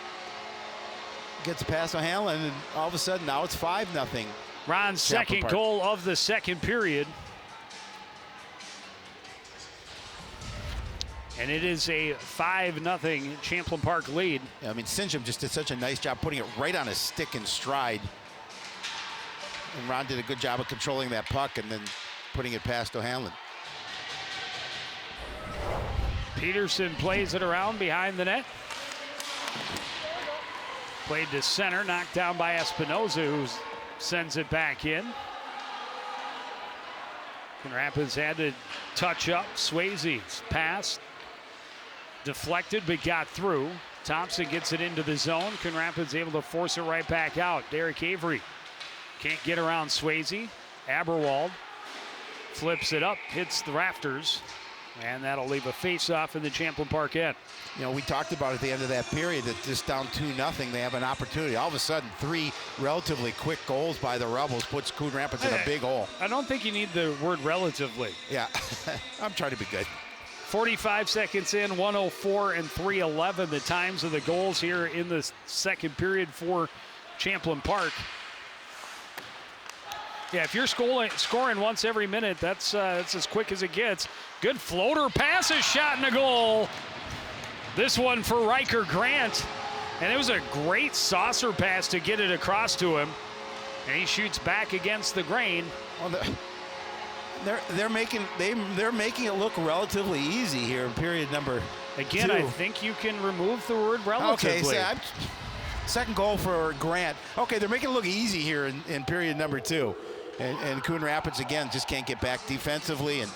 [SPEAKER 2] gets past O'Hanlon, and all of a sudden now it's 5-0.
[SPEAKER 1] Ron's second goal of the second period. And it is a 5-0 Champlin Park lead.
[SPEAKER 2] Yeah, I mean, Sinjum just did such a nice job putting it right on his stick in stride. And Ron did a good job of controlling that puck and then putting it past O'Hanlon.
[SPEAKER 1] Peterson plays it around behind the net. Played to center, knocked down by Espinoza, who sends it back in. Rapids had to touch up. Swayze's pass deflected, but got through. Thompson gets it into the zone. Coon Rapids able to force it right back out. Derek Avery can't get around Swayze. Aberwald flips it up, hits the rafters, and that'll leave a face-off in the Champlin Park end.
[SPEAKER 2] We talked about at the end of that period that just down 2-0, they have an opportunity. All of a sudden, 3 relatively quick goals by the Rebels puts Coon Rapids in a big hole.
[SPEAKER 1] I don't think you need the word relatively.
[SPEAKER 2] Yeah, I'm trying to be good.
[SPEAKER 1] 45 seconds in, 1:04 and 3:11 the times of the goals here in the second period for Champlin Park. Yeah, if you're scoring once every minute, that's as quick as it gets. Good floater pass, a shot and a goal. This one for Riker Grant. And it was a great saucer pass to get it across to him. And he shoots back against the grain.
[SPEAKER 2] Well, they're making it look relatively easy here in period number 2.
[SPEAKER 1] I think you can remove the word relatively.
[SPEAKER 2] Okay, second goal for Grant. Okay, they're making it look easy here in period number 2. And Coon Rapids, again, just can't get back defensively, and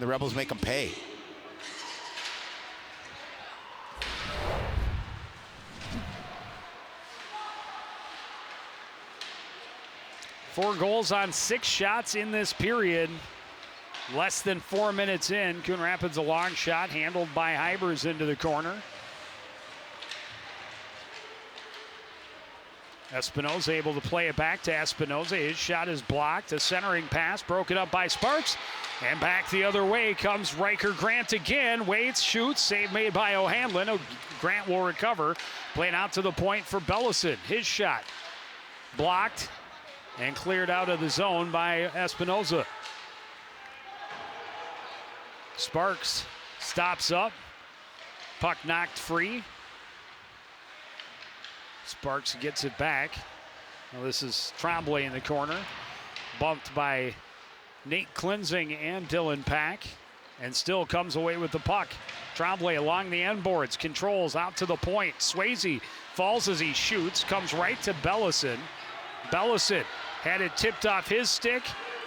[SPEAKER 2] the Rebels make them pay.
[SPEAKER 1] Four goals on 6 shots in this period. Less than 4 minutes in. Coon Rapids a long shot handled by Hybers into the corner. Espinoza able to play it back to Espinoza. His shot is blocked. A centering pass broken up by Sparks. And back the other way comes Riker Grant again. Waits, shoots, save made by O'Hanlon. Grant will recover. Playing out to the point for Bellison. His shot blocked and cleared out of the zone by Espinoza. Sparks stops up. Puck knocked free. Sparks gets it back. Now this is Tremblay in the corner. Bumped by Nate Klinzing and Dylan Pack. And still comes away with the puck. Tremblay along the end boards. Controls out to the point. Swayze falls as he shoots. Comes right to Bellison. Bellison had it tipped off his stick.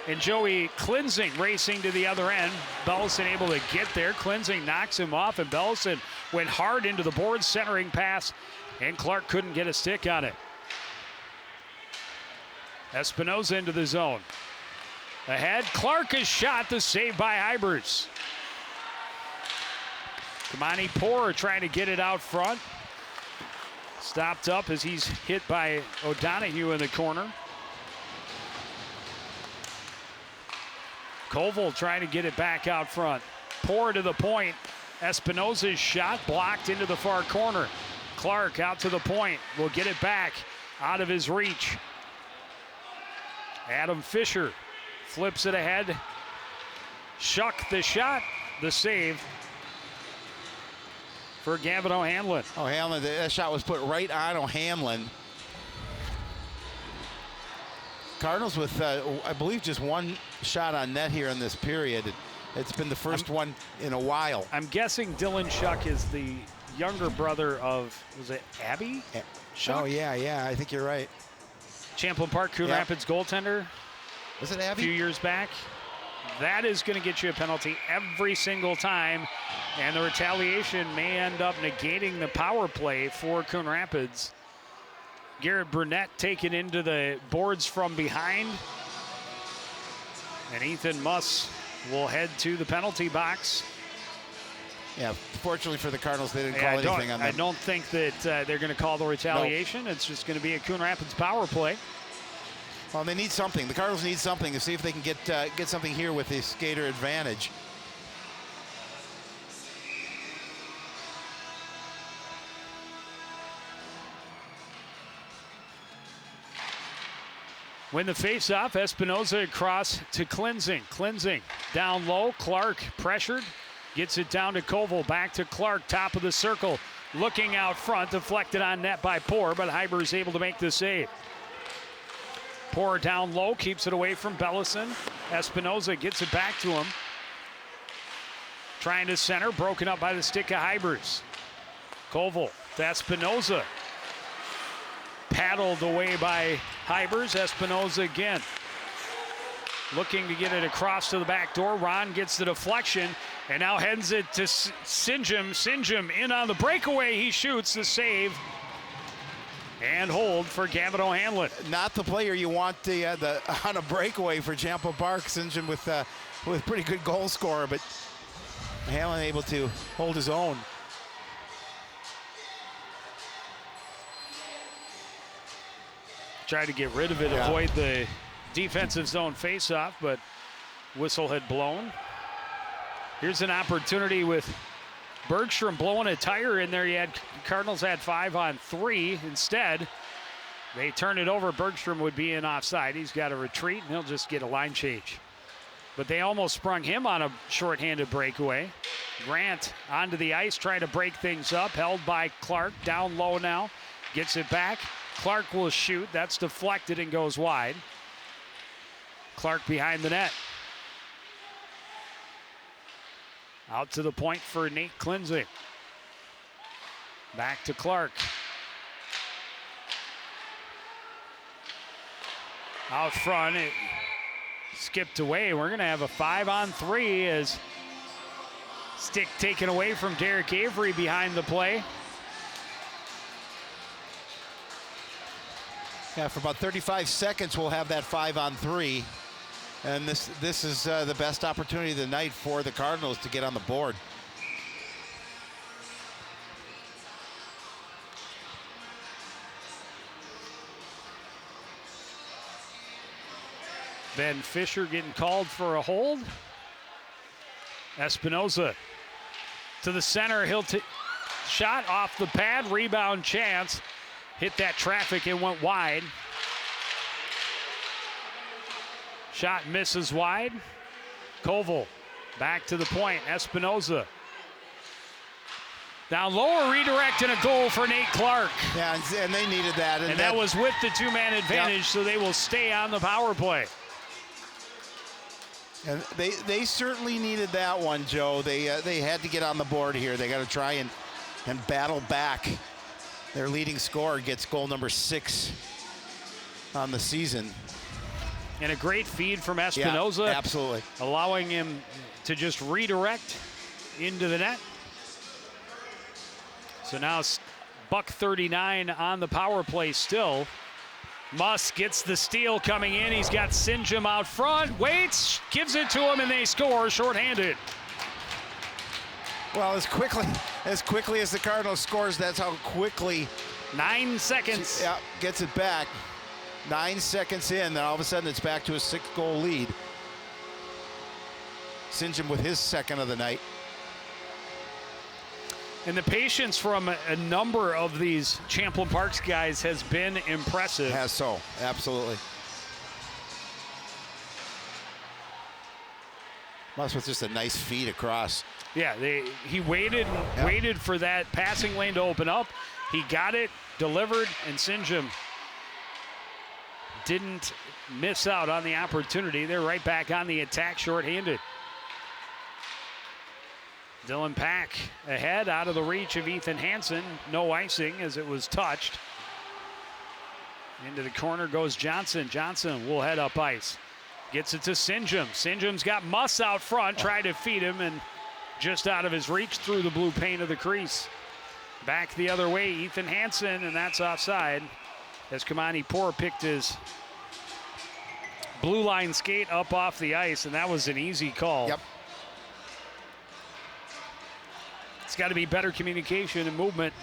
[SPEAKER 1] And Joey Klinzing racing to the other end. Bellison able to get there. Klinzing knocks him off, and Bellison went hard into the boards, centering pass, and Clark couldn't get a stick on it. Espinoza into the zone. Ahead, Clark is shot, the save by Hybers. Kamani Poor trying to get it out front. Stopped up as he's hit by O'Donohue in the corner. Koval trying to get it back out front. Poor to the point. Espinoza's shot blocked into the far corner. Clark out to the point. Will get it back out of his reach. Adam Fisher flips it ahead. Shuck the shot. The save for Gavin O'Hanlon.
[SPEAKER 2] O'Hanlon, that shot was put right on O'Hanlon. Cardinals with, I believe, just one shot on net here in this period. It's been the first one in a while.
[SPEAKER 1] I'm guessing Dylan Shuck is the younger brother of, was it Abby Shuck?
[SPEAKER 2] Oh, yeah, I think you're right.
[SPEAKER 1] Champlin Park, Coon Rapids goaltender.
[SPEAKER 2] Was it
[SPEAKER 1] A
[SPEAKER 2] Abby?
[SPEAKER 1] few years back. That is going to get you a penalty every single time. And the retaliation may end up negating the power play for Coon Rapids. Garrett Burnett taken into the boards from behind. And Ethan Muss will head to the penalty box.
[SPEAKER 2] Yeah, fortunately for the Cardinals, they didn't call anything on them.
[SPEAKER 1] I don't think that they're going to call the retaliation. It's just going to be a Coon Rapids power play.
[SPEAKER 2] Well, they need something. The Cardinals need something to see if they can get something here with the skater advantage.
[SPEAKER 1] Win the face-off, Espinoza across to Klinzing. Klinzing down low, Clark pressured, gets it down to Koval, back to Clark, top of the circle, looking out front, deflected on net by Poor, but Hyber is able to make the save. Poor down low, keeps it away from Bellison. Espinoza gets it back to him. Trying to center, broken up by the stick of Hybers. Koval to Espinoza. Paddled away by Hybers. Espinoza again. Looking to get it across to the back door. Ron gets the deflection and now heads it to Sinjum. Sinjum in on the breakaway. He shoots the save. And hold for Gavin O'Hanlon.
[SPEAKER 2] Not the player you want on a breakaway for Champlin Park. Sinjum with pretty good goal scorer, but O'Hanlon able to hold his own.
[SPEAKER 1] Tried to get rid of it, avoid the defensive zone faceoff, but whistle had blown. Here's an opportunity with Bergstrom blowing a tire in there. Cardinals had 5-on-3. Instead, they turn it over. Bergstrom would be in offside. He's got to retreat, and he'll just get a line change. But they almost sprung him on a shorthanded breakaway. Grant onto the ice, trying to break things up. Held by Clark, down low now. Gets it back. Clark will shoot. That's deflected and goes wide. Clark behind the net. Out to the point for Nate Klinzing. Back to Clark. Out front, it skipped away. We're going to have a 5-on-3 as stick taken away from Derek Avery behind the play.
[SPEAKER 2] Yeah, for about 35 seconds, we'll have that 5-on-3. And this is the best opportunity of the night for the Cardinals to get on the board.
[SPEAKER 1] Ben Fisher getting called for a hold. Espinoza to the center. He'll shot off the pad. Rebound chance. Hit that traffic and went wide. Shot misses wide. Koval back to the point. Espinoza. Down lower, redirect and a goal for Nate Clark.
[SPEAKER 2] Yeah, and they needed that.
[SPEAKER 1] And that was with the two-man advantage, so they will stay on the power play.
[SPEAKER 2] And they certainly needed that one, Joe. They had to get on the board here. They got to try and battle back. Their leading scorer gets goal number 6 on the season.
[SPEAKER 1] And a great feed from Espinoza.
[SPEAKER 2] Yeah, absolutely.
[SPEAKER 1] Allowing him to just redirect into the net. So now buck 39 on the power play still. Musk gets the steal coming in. He's got Sinjum out front. Waits, gives it to him, and they score shorthanded.
[SPEAKER 2] Well, as quickly as the Cardinals scores, that's how quickly
[SPEAKER 1] 9 seconds.
[SPEAKER 2] Gets it back. 9 seconds in, then all of a sudden it's back to a 6-goal lead. Sinjum with his second of the night.
[SPEAKER 1] And the patience from a number of these Champlin Parks guys has been impressive.
[SPEAKER 2] Has so, absolutely. Musk with just a nice feed across.
[SPEAKER 1] Yeah, he waited for that passing lane to open up. He got it, delivered, and Sinjum didn't miss out on the opportunity. They're right back on the attack shorthanded. Dylan Pack ahead, out of the reach of Ethan Hansen. No icing as it was touched. Into the corner goes Johnson. Johnson will head up ice. Gets it to Sinjum. Sinjum's got Muss out front, tried to feed him, and just out of his reach through the blue paint of the crease. Back the other way, Ethan Hansen, and that's offside. As Kamani Poor picked his blue line skate up off the ice, and that was an easy call.
[SPEAKER 2] Yep.
[SPEAKER 1] It's got to be better communication and movement.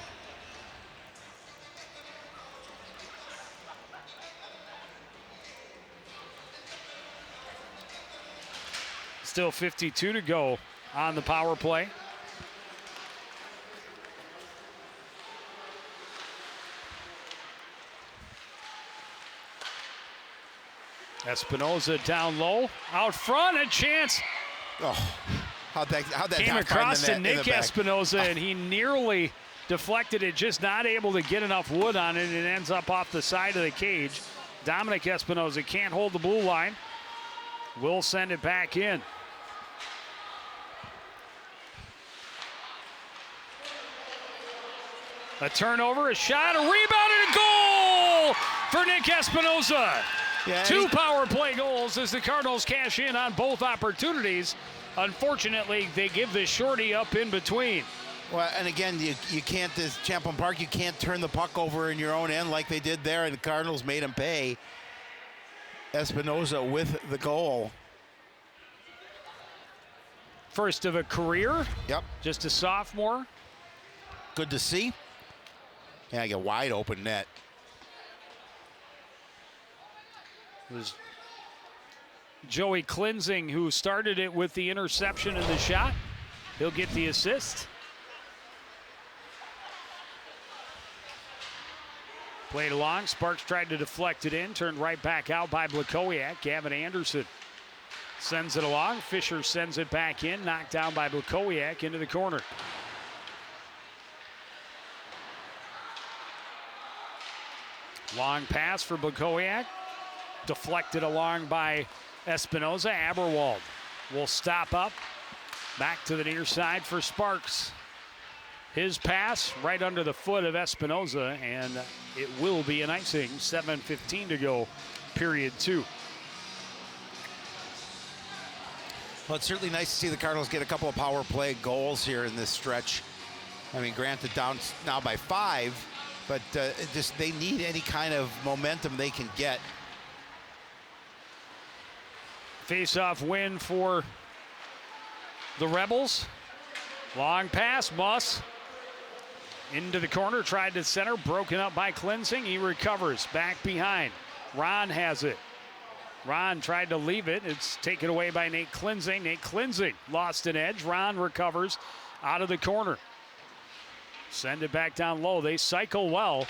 [SPEAKER 1] Still 52 to go on the power play. Espinoza down low, out front, a chance.
[SPEAKER 2] Oh, how'd that
[SPEAKER 1] came
[SPEAKER 2] not
[SPEAKER 1] across
[SPEAKER 2] find the
[SPEAKER 1] to
[SPEAKER 2] net
[SPEAKER 1] Nick
[SPEAKER 2] in the
[SPEAKER 1] Espinoza, and he nearly deflected it, just not able to get enough wood on it. It ends up off the side of the cage. Dominic Espinoza can't hold the blue line. Will send it back in. A turnover, a shot, a rebound, and a goal for Nick Espinoza.
[SPEAKER 2] Yeah,
[SPEAKER 1] Two power play goals as the Cardinals cash in on both opportunities. Unfortunately, they give the shorty up in between.
[SPEAKER 2] Well, and again, you can't, this Champlin Park, you can't turn the puck over in your own end like they did there, and the Cardinals made him pay. Espinoza with the goal.
[SPEAKER 1] First of a career.
[SPEAKER 2] Yep.
[SPEAKER 1] Just a sophomore.
[SPEAKER 2] Good to see. Yeah, I get wide open net.
[SPEAKER 1] It was Joey Klinzing who started it with the interception and the shot. He'll get the assist. Played along. Sparks tried to deflect it in. Turned right back out by Blakowiak. Gavin Anderson sends it along. Fisher sends it back in. Knocked down by Blakowiak into the corner. Long pass for Blakowiak. Deflected along by Espinoza. Aberwald will stop up. Back to the near side for Sparks. His pass right under the foot of Espinoza, and it will be an icing. 7:15 to go period 2.
[SPEAKER 2] Well, it's certainly nice to see the Cardinals get a couple of power play goals here in this stretch. I mean, granted, down now by 5, but just they need any kind of momentum they can get.
[SPEAKER 1] Face-off win for the Rebels. Long pass, Muss into the corner, tried to center, broken up by Cleansing. He recovers, back behind. Ron has it. Ron tried to leave it. It's taken away by Nate Cleansing. Nate Cleansing lost an edge. Ron recovers out of the corner. Send it back down low. They cycle well.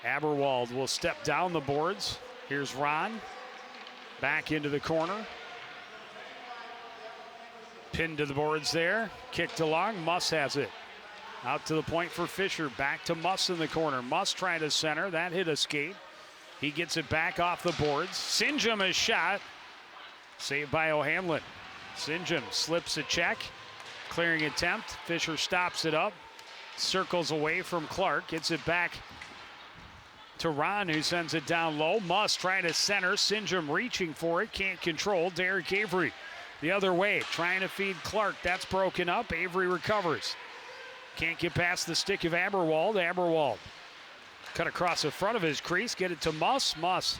[SPEAKER 1] Aberwald will step down the boards. Here's Ron. Back into the corner. Pinned to the boards there. Kicked along. Muss has it. Out to the point for Fisher. Back to Muss in the corner. Muss trying to center. That hit a skate. He gets it back off the boards. Sinjum is shot. Saved by O'Hanlon. Sinjum slips a check. Clearing attempt. Fisher stops it up. Circles away from Clark. Gets it back to Ron, who sends it down low. Muss trying to center. Sinjum reaching for it. Can't control. Derek Avery the other way. Trying to feed Clark. That's broken up. Avery recovers. Can't get past the stick of Aberwald. Aberwald cut across the front of his crease. Get it to Muss. Muss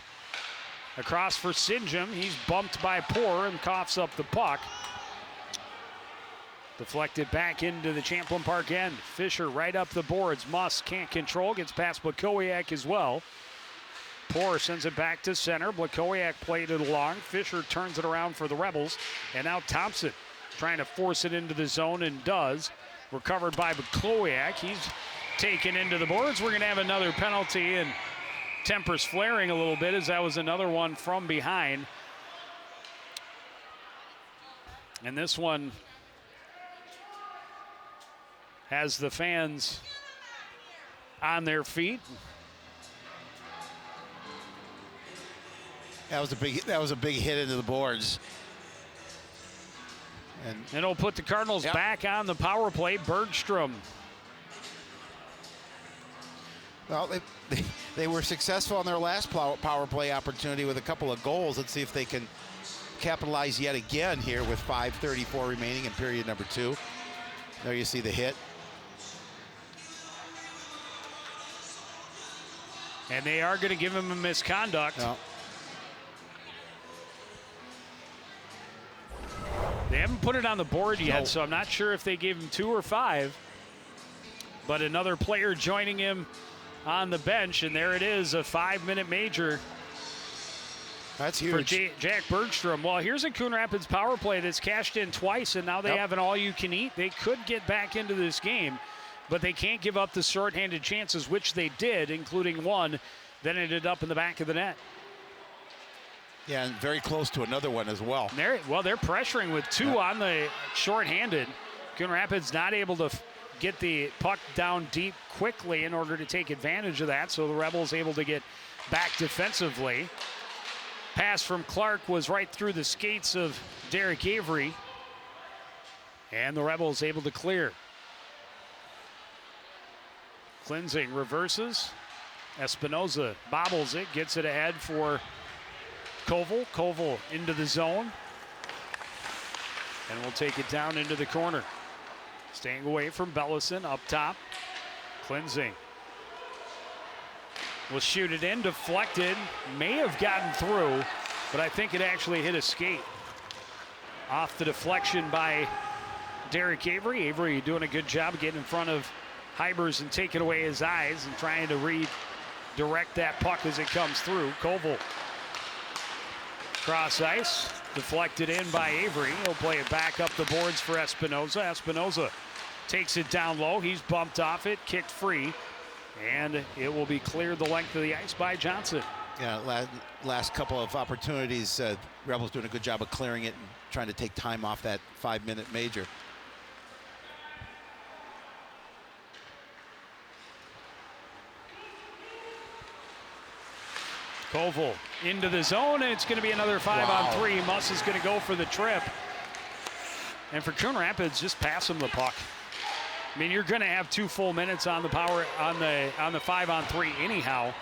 [SPEAKER 1] across for Sinjum. He's bumped by Poor and coughs up the puck. Deflected back into the Champlin Park end. Fisher right up the boards. Muss can't control. Gets past Blakowiak as well. Poor sends it back to center. Blakowiak played it along. Fisher turns it around for the Rebels. And now Thompson trying to force it into the zone and does. Recovered by Blakowiak. He's taken into the boards. We're going to have another penalty, and tempers flaring a little bit as that was another one from behind. And this one has the fans on their feet.
[SPEAKER 2] That was a big hit into the boards.
[SPEAKER 1] And it'll put the Cardinals back on the power play. Bergstrom.
[SPEAKER 2] Well, they were successful on their last power play opportunity with a couple of goals. Let's see if they can capitalize yet again here with 5:34 remaining in period number 2. There you see the hit.
[SPEAKER 1] And they are going to give him a misconduct.
[SPEAKER 2] No.
[SPEAKER 1] They haven't put it on the board yet, so I'm not sure if they gave him 2 or 5. But another player joining him on the bench, and there it is, a 5-minute major.
[SPEAKER 2] That's huge.
[SPEAKER 1] For Jack Bergstrom. Well, here's a Coon Rapids power play that's cashed in twice, and now they have an all-you-can-eat. They could get back into this game, but they can't give up the shorthanded chances, which they did, including one that ended up in the back of the net.
[SPEAKER 2] Yeah, and very close to another one as well.
[SPEAKER 1] They're pressuring with 2 on the shorthanded. Coon Rapids not able to get the puck down deep quickly in order to take advantage of that, so the Rebels able to get back defensively. Pass from Clark was right through the skates of Derek Avery, and the Rebels able to clear. Cleansing reverses. Espinoza bobbles it, gets it ahead for Koval. Koval into the zone, and will take it down into the corner. Staying away from Bellison up top. Cleansing will shoot it in, deflected. May have gotten through, but I think it actually hit a skate. Off the deflection by Derek Avery. Avery doing a good job getting in front of Hybers and taking away his eyes and trying to redirect that puck as it comes through. Koval cross ice, deflected in by Avery. He'll play it back up the boards for Espinoza. Espinoza takes it down low. He's bumped off it, kicked free, and it will be cleared the length of the ice by Johnson.
[SPEAKER 2] Yeah, last couple of opportunities, Rebels doing a good job of clearing it and trying to take time off that 5-minute major.
[SPEAKER 1] Koval into the zone, and it's going to be another 5-on-3. Muss is going to go for the trip. And for Coon Rapids, just pass him the puck. I mean, you're going to have 2 full minutes on the power on the 5-on-3 anyhow.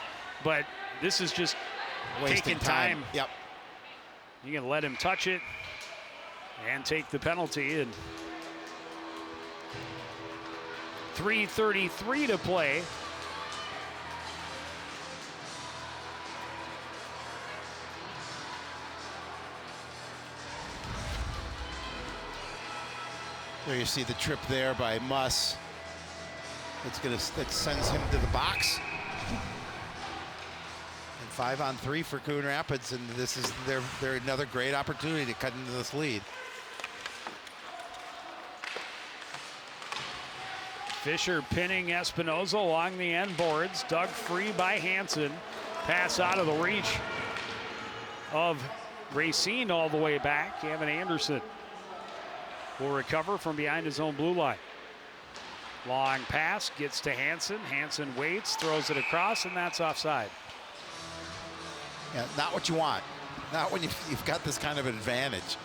[SPEAKER 1] but this is just
[SPEAKER 2] Wasting
[SPEAKER 1] taking time.
[SPEAKER 2] Yep.
[SPEAKER 1] You're going to let him touch it and take the penalty. And 3:33 to play.
[SPEAKER 2] There you see the trip there by Muss. That sends him to the box. And 5-on-3 for Coon Rapids, and this is their another great opportunity to cut into this lead.
[SPEAKER 1] Fisher pinning Espinoza along the end boards. Dug free by Hansen. Pass out of the reach of Racine all the way back. Gavin Anderson will recover from behind his own blue line. Long pass gets to Hansen. Hansen waits, throws it across, and that's offside.
[SPEAKER 2] Yeah, not what you want. Not when you've got this kind of advantage.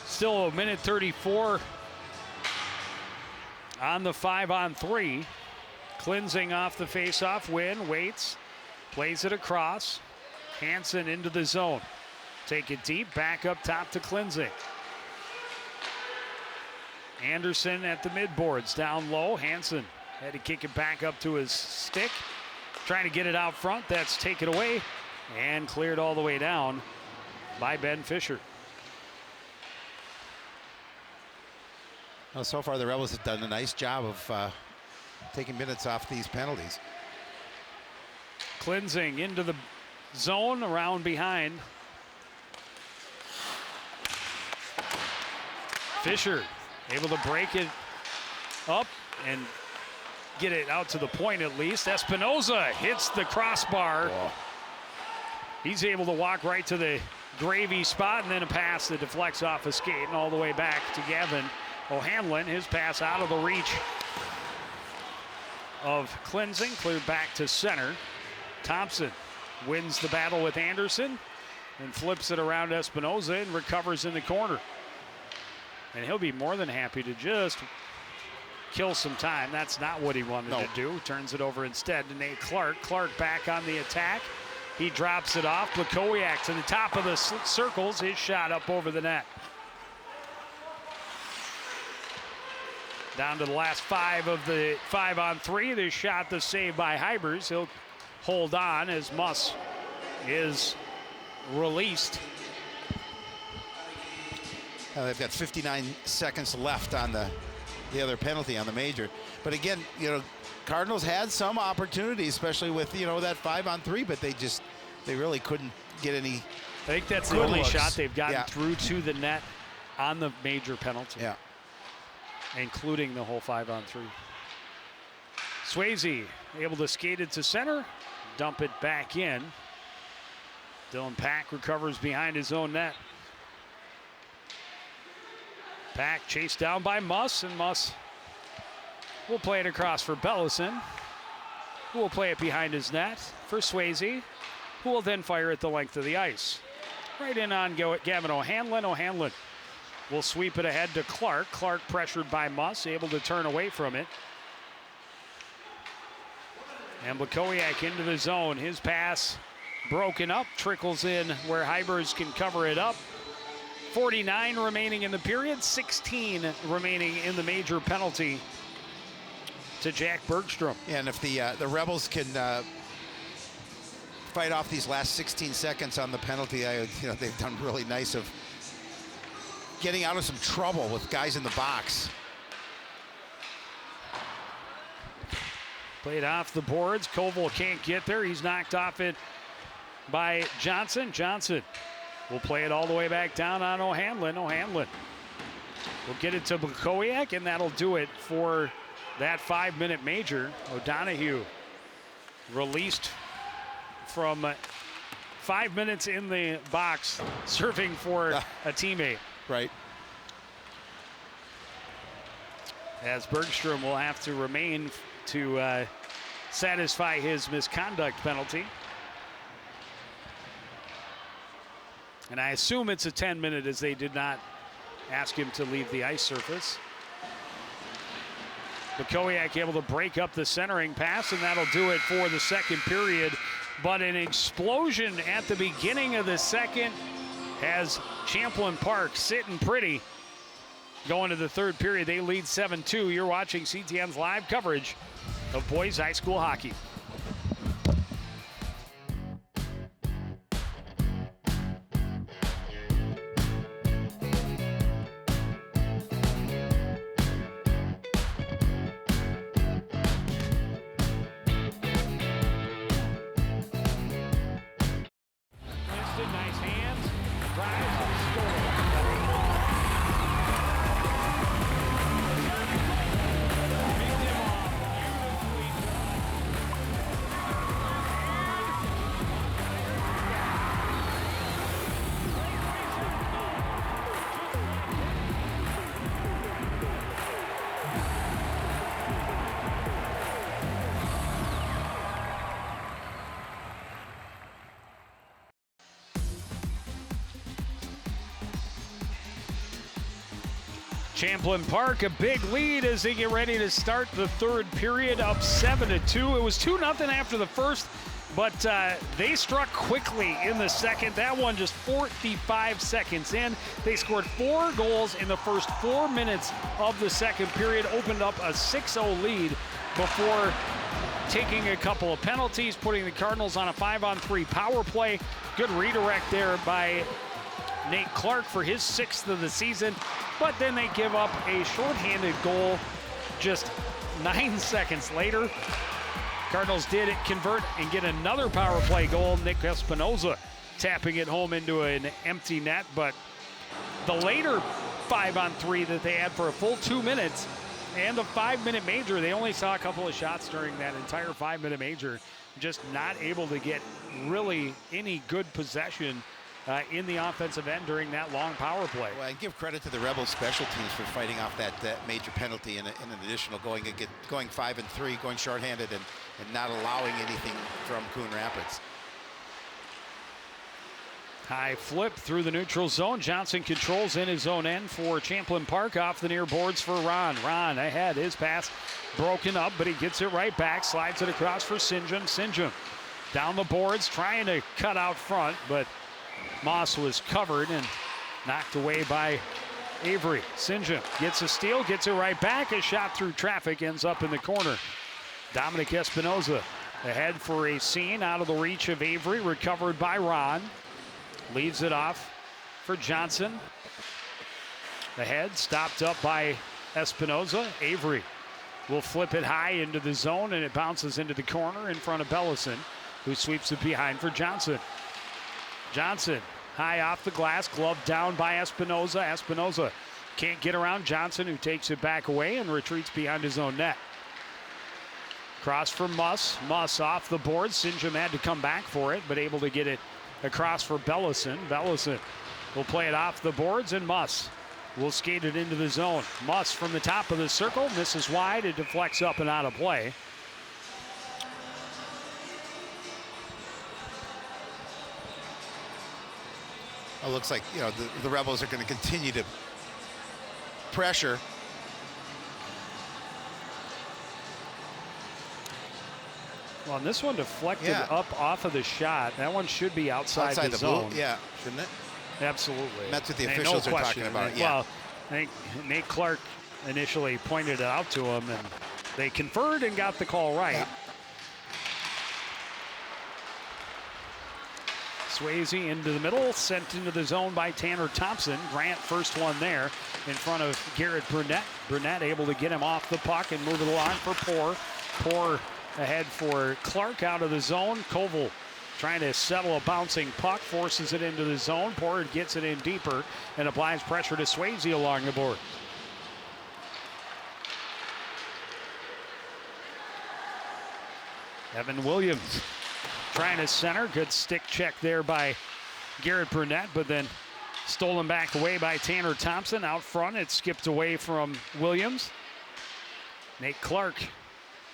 [SPEAKER 1] Still a minute 34 on the 5-on-3. Cleansing off the faceoff win, waits, plays it across. Hansen into the zone. Take it deep, back up top to Cleansing. Anderson at the midboards, down low. Hansen had to kick it back up to his stick. Trying to get it out front, that's taken away and cleared all the way down by Ben Fisher.
[SPEAKER 2] Well, so far the Rebels have done a nice job of taking minutes off these penalties.
[SPEAKER 1] Cleansing into the zone, around behind. Fisher able to break it up and get it out to the point at least. Espinoza hits the crossbar.
[SPEAKER 2] Whoa.
[SPEAKER 1] He's able to walk right to the gravy spot, and then a pass that deflects off a skate and all the way back to Gavin O'Hanlon. His pass out of the reach of Cleansing, cleared back to center. Thompson wins the battle with Anderson and flips it around Espinoza and recovers in the corner. And he'll be more than happy to just kill some time. That's not what he wanted to do. Turns it over instead to Nate Clark. Clark back on the attack. He drops it off. Blakowiak to the top of the circles. His shot up over the net. Down to the last 5 of the 5-on-3. The shot, the save by Hybers. He'll hold on as Muss is released.
[SPEAKER 2] They've got 59 seconds left on the other penalty on the major. But again, Cardinals had some opportunities, especially with, that 5-on-3, but they really couldn't get any.
[SPEAKER 1] I think that's the only shot they've gotten through to the net on the major penalty.
[SPEAKER 2] Yeah.
[SPEAKER 1] Including the whole 5-on-3. Swayze able to skate it to center, dump it back in. Dylan Pack recovers behind his own net. Pack chased down by Muss, and Muss will play it across for Bellison, who will play it behind his net for Swayze, who will then fire it the length of the ice. Right in on Gavin O'Hanlon. O'Hanlon will sweep it ahead to Clark. Clark pressured by Muss, able to turn away from it. And Blakowiak into the zone. His pass broken up, trickles in where Hybers can cover it up. 49 remaining in the period, 16 remaining in the major penalty to Jack Bergstrom.
[SPEAKER 2] Yeah, and if the Rebels can fight off these last 16 seconds on the penalty, they've done really nice of getting out of some trouble with guys in the box.
[SPEAKER 1] Played off the boards. Koval can't get there. He's knocked off it by Johnson. Johnson will play it all the way back down on O'Hanlon. O'Hanlon will get it to Blakowiak, and that'll do it for that 5-minute major. O'Donohue released from 5 minutes in the box, serving for a teammate.
[SPEAKER 2] Right.
[SPEAKER 1] As Bergstrom will have to remain to satisfy his misconduct penalty. And I assume it's a 10-minute, as they did not ask him to leave the ice surface. Bikowiak able to break up the centering pass, and that'll do it for the second period. But an explosion at the beginning of the second has Champlin Park sitting pretty. Going to the third period, they lead 7-2. You're watching CTN's live coverage of boys high school hockey. Nice hands, drives, and scores. Picked him off beautifully. Champlin Park, a big lead as they get ready to start the third period, up 7-2. It was 2-0 after the first, but they struck quickly in the second. That one just 45 seconds in. They scored 4 goals in the first 4 minutes of the second period, opened up a 6-0 lead before taking a couple of penalties, putting the Cardinals on a 5-on-3 power play. Good redirect there by Nate Clark for his 6th of the season, but then they give up a shorthanded goal just 9 seconds later. Cardinals did convert and get another power play goal. Nick Espinoza tapping it home into an empty net, but the later 5-on-3 that they had for a full 2 minutes and a 5-minute major, they only saw a couple of shots during that entire 5-minute major, just not able to get really any good possession in the offensive end during that long power play.
[SPEAKER 2] Well, and give credit to the Rebels special teams for fighting off that major penalty and an additional going 5-3, going shorthanded and not allowing anything from Coon Rapids.
[SPEAKER 1] High flip through the neutral zone. Johnson controls in his own end for Champlin Park, off the near boards for Ron. Ron ahead, his pass broken up, but he gets it right back, slides it across for Sinjum. Sinjum down the boards, trying to cut out front, but Moss was covered and knocked away by Avery. Sinjum gets a steal, gets it right back. A shot through traffic ends up in the corner. Dominic Espinoza ahead for a scene out of the reach of Avery, recovered by Ron. Leaves it off for Johnson. Ahead, stopped up by Espinoza. Avery will flip it high into the zone, and it bounces into the corner in front of Bellison, who sweeps it behind for Johnson. Johnson high off the glass, glove down by Espinoza. Espinoza can't get around Johnson, who takes it back away and retreats behind his own net. Cross for Muss. Muss off the board. Sinjum had to come back for it, but able to get it across for Bellison. Bellison will play it off the boards, and Muss will skate it into the zone. Muss from the top of the circle, misses wide. It deflects up and out of play.
[SPEAKER 2] It looks like, you know, the Rebels are going to continue to pressure.
[SPEAKER 1] Well, and this one deflected up off of the shot. That one should be outside the zone.
[SPEAKER 2] Blue, yeah, shouldn't it?
[SPEAKER 1] Absolutely.
[SPEAKER 2] That's what the officials are talking about. Yeah.
[SPEAKER 1] Well, I think Nate Clark initially pointed it out to him, and they conferred and got the call right.
[SPEAKER 2] Yeah.
[SPEAKER 1] Swayze into the middle, sent into the zone by Tanner Thompson. Grant first one there in front of Garrett Burnett. Burnett able to get him off the puck and move it along for Poor. Poor ahead for Clark out of the zone. Koval trying to settle a bouncing puck, forces it into the zone. Poor gets it in deeper and applies pressure to Swayze along the board. Evan Williams trying to center. Good stick check there by Garrett Burnett, but then stolen back away by Tanner Thompson. Out front, it skipped away from Williams. Nate Clark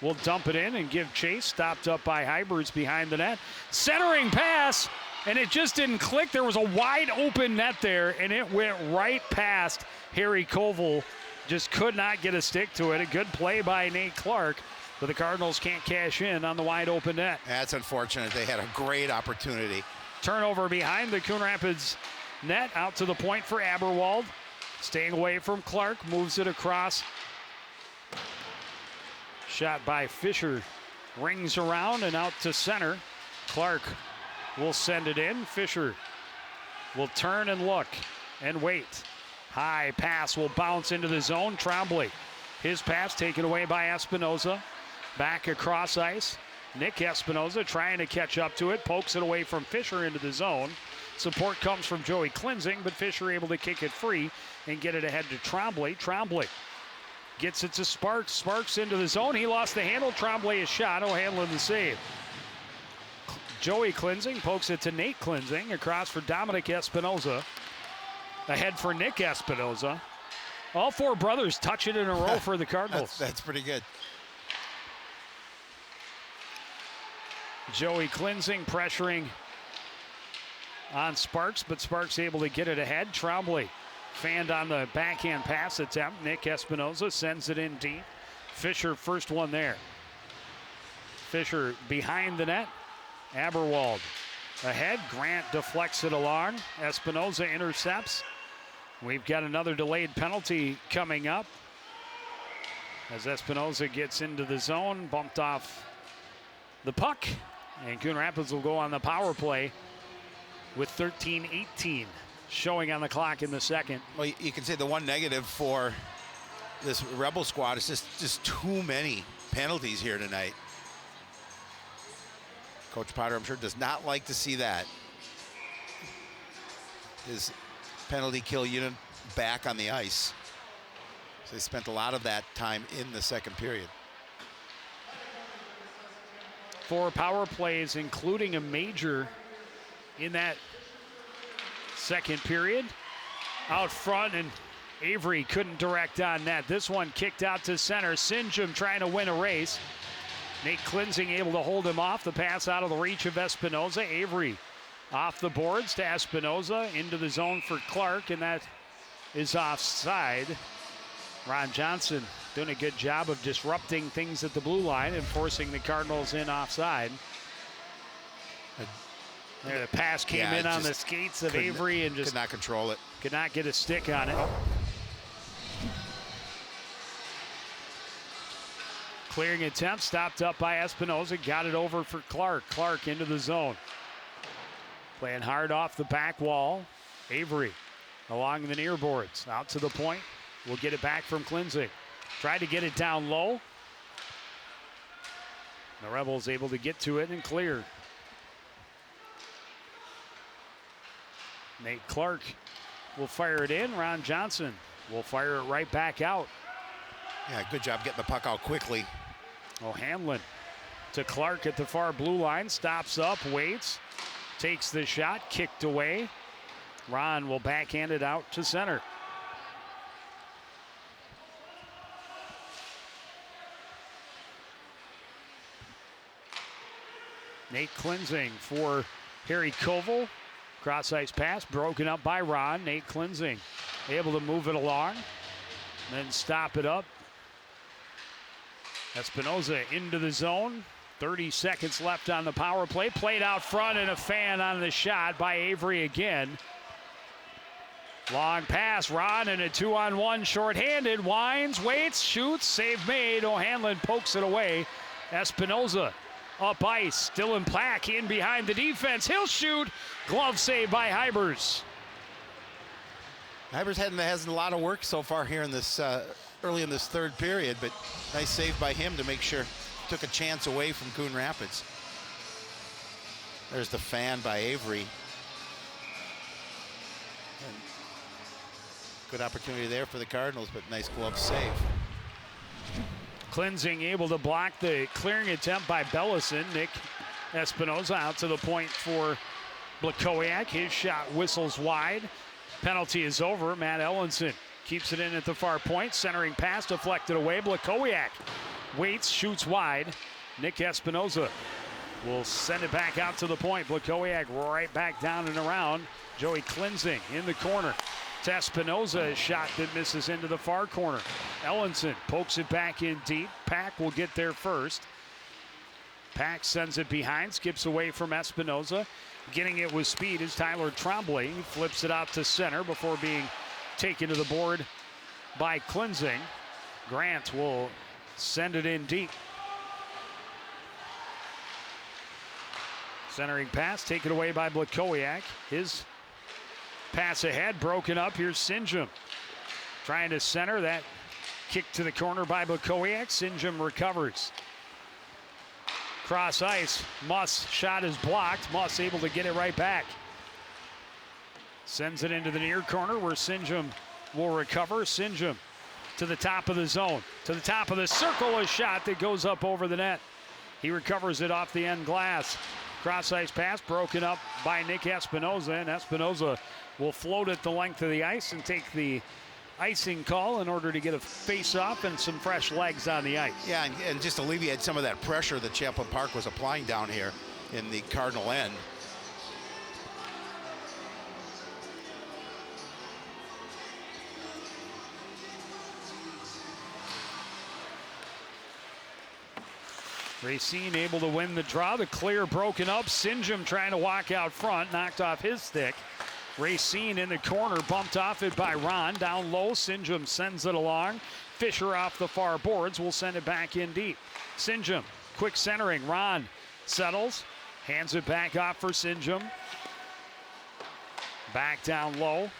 [SPEAKER 1] will dump it in and give chase. Stopped up by Hybrids behind the net. Centering pass and it just didn't click. There was a wide open net there, and it went right past Harry Koval. Just could not get a stick to it. A good play by Nate Clark, but the Cardinals can't cash in on the wide open net.
[SPEAKER 2] That's unfortunate. They had a great opportunity.
[SPEAKER 1] Turnover behind the Coon Rapids net, out to the point for Aberwald. Staying away from Clark, moves it across. Shot by Fisher, rings around and out to center. Clark will send it in. Fisher will turn and look and wait. High pass will bounce into the zone. Trombley, his pass taken away by Espinoza. Back across ice. Nick Espinoza trying to catch up to it, pokes it away from Fisher into the zone. Support comes from Joey Klinzing, but Fisher able to kick it free and get it ahead to Trombley. Trombley gets it to Sparks. Sparks into the zone. He lost the handle. Trombley is shot. O'Hanlon the save. Joey Klinzing pokes it to Nate Klinzing. Across for Dominic Espinoza. Ahead for Nick Espinoza. All four brothers touch it in a row for the Cardinals.
[SPEAKER 2] That's pretty good.
[SPEAKER 1] Joey Klinzing pressuring on Sparks, but Sparks able to get it ahead. Trombley fanned on the backhand pass attempt. Nick Espinoza sends it in deep. Fisher first one there. Fisher behind the net. Aberwald ahead. Grant deflects it along. Espinoza intercepts. We've got another delayed penalty coming up as Espinoza gets into the zone, bumped off the puck, and Coon Rapids will go on the power play with 13:18 showing on the clock in the second.
[SPEAKER 2] Well, you can say the one negative for this Rebel squad is just too many penalties here tonight. Coach Potter, I'm sure, does not like to see that. His penalty kill unit back on the ice. So they spent a lot of that time in the second period.
[SPEAKER 1] 4 power plays, including a major in that second period. Out front, and Avery couldn't direct on net. This one kicked out to center. Sinjum trying to win a race. Nate Klinzing able to hold him off. The pass out of the reach of Espinoza. Avery off the boards to Espinoza, into the zone for Clark, and that is offside. Ron Johnson doing a good job of disrupting things at the blue line and forcing the Cardinals in offside. There, the pass came in on the skates of Avery and just
[SPEAKER 2] could not control it.
[SPEAKER 1] Could not get a stick on it. Clearing attempt, stopped up by Espinoza, got it over for Clark. Clark into the zone. Playing hard off the back wall. Avery along the near boards, out to the point. We'll get it back from Klinzing. Tried to get it down low. The Rebels able to get to it and clear. Nate Clark will fire it in. Ron Johnson will fire it right back out.
[SPEAKER 2] Yeah, good job getting the puck out quickly.
[SPEAKER 1] O'Hanlon to Clark at the far blue line. Stops up, waits, takes the shot, kicked away. Ron will backhand it out to center. Nate Klinzing for Harry Koval. Cross ice pass broken up by Ron. Nate Klinzing able to move it along, then stop it up. Espinoza into the zone. 30 seconds left on the power play. Played out front, and a fan on the shot by Avery again. Long pass, Ron, and a 2-on-1 shorthanded. Winds, waits, shoots, save made. O'Hanlon pokes it away. Espinoza up ice. Dylan Plack in behind the defense. He'll shoot. Glove save by Hybers.
[SPEAKER 2] Hybers has a lot of work so far here in this early in this third period, but nice save by him to make sure. Took a chance away from Coon Rapids. There's the fan by Avery. And good opportunity there for the Cardinals, but nice glove save.
[SPEAKER 1] Klinzing able to block the clearing attempt by Bellison. Nick Espinoza out to the point for Blakowiak. His shot whistles wide. Penalty is over. Matt Ellenson keeps it in at the far point. Centering pass deflected away. Blakowiak waits, shoots wide. Nick Espinoza will send it back out to the point. Blakowiak right back down and around. Joey Klinzing in the corner. To Espinoza, a shot that misses into the far corner. Ellenson pokes it back in deep. Pack will get there first. Pack sends it behind, skips away from Espinoza. Getting it with speed is Tyler Tremblay. He flips it out to center before being taken to the board by Klinzing. Grant will send it in deep. Centering pass taken away by Blakowiak. His pass ahead, broken up. Here's Sinjum trying to center. That kick to the corner by Blakowiak. Sinjum recovers. Cross ice. Muss shot is blocked. Muss able to get it right back. Sends it into the near corner where Sinjum will recover. Sinjum to the top of the zone. To the top of the circle, a shot that goes up over the net. He recovers it off the end glass. Cross ice pass broken up by Nick Espinoza, and Espinoza will float it the length of the ice and take the icing call in order to get a face-off and some fresh legs on the ice.
[SPEAKER 2] Yeah, and just alleviate some of that pressure that Champlin Park was applying down here in the Cardinal end.
[SPEAKER 1] Racine able to win the draw. The clear broken up. Sinjum trying to walk out front, knocked off his stick. Racine in the corner, bumped off it by Ron. Down low, Sinjum sends it along. Fisher off the far boards will send it back in deep. Sinjum, quick centering. Ron settles, hands it back off for Sinjum. Back down low,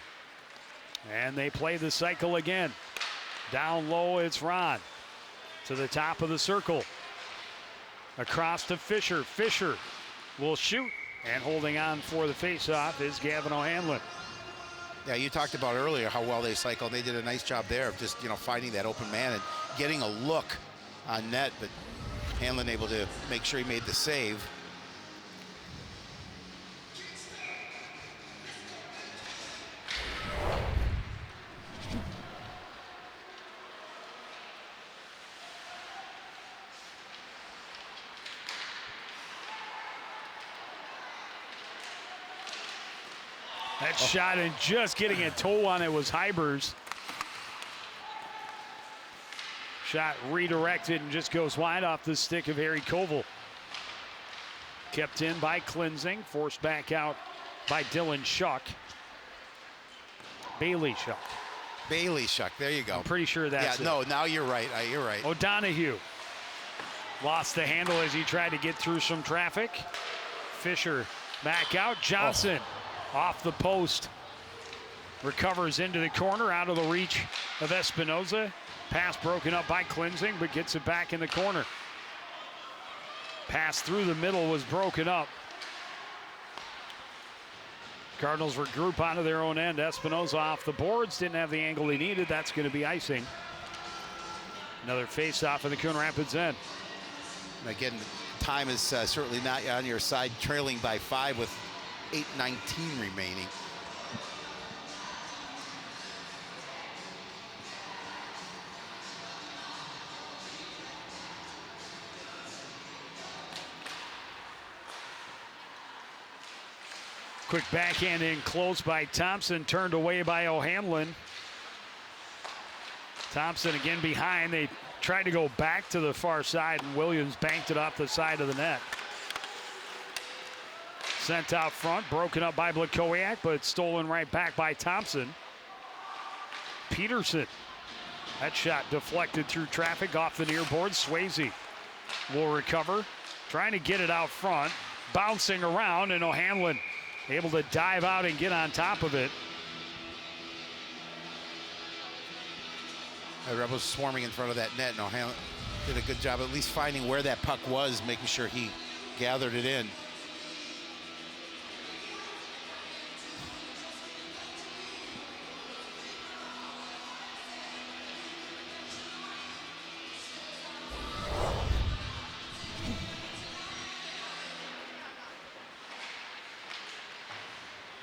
[SPEAKER 1] and they play the cycle again. Down low, it's Ron. To the top of the circle. Across to Fisher. Fisher will shoot, and holding on for the faceoff is Gavin O'Hanlon.
[SPEAKER 2] Yeah, you talked about earlier how well they cycled. They did a nice job there of just, finding that open man and getting a look on net, but Hanlon able to make sure he made the save.
[SPEAKER 1] That shot and just getting a toe on it was Hybers. Shot redirected and just goes wide off the stick of Harry Koval. Kept in by Klinzing, forced back out by Dylan Shuck. Bailey Shuck.
[SPEAKER 2] Bailey Shuck, there you go.
[SPEAKER 1] I'm pretty sure that's it.
[SPEAKER 2] No, now you're right. You're right.
[SPEAKER 1] O'Donohue lost the handle as he tried to get through some traffic. Fisher back out. Johnson off the post. Recovers into the corner, out of the reach of Espinoza. Pass broken up by Klinzing, but gets it back in the corner. Pass through the middle was broken up. Cardinals regroup onto their own end. Espinoza off the boards, didn't have the angle he needed. That's going to be icing. Another face-off in the Coon Rapids end.
[SPEAKER 2] Again, time is certainly not on your side, trailing by 5 with 8:19 remaining.
[SPEAKER 1] Quick backhand in close by Thompson, turned away by O'Hanlon. Thompson again behind. They tried to go back to the far side, and Williams banked it off the side of the net. Sent out front, broken up by Blakowiak, but stolen right back by Thompson. Peterson. That shot deflected through traffic off the near board. Swayze will recover, trying to get it out front, bouncing around, and O'Hanlon able to dive out and get on top of it.
[SPEAKER 2] The Rebels swarming in front of that net, and O'Hanlon did a good job at least finding where that puck was, making sure he gathered it in.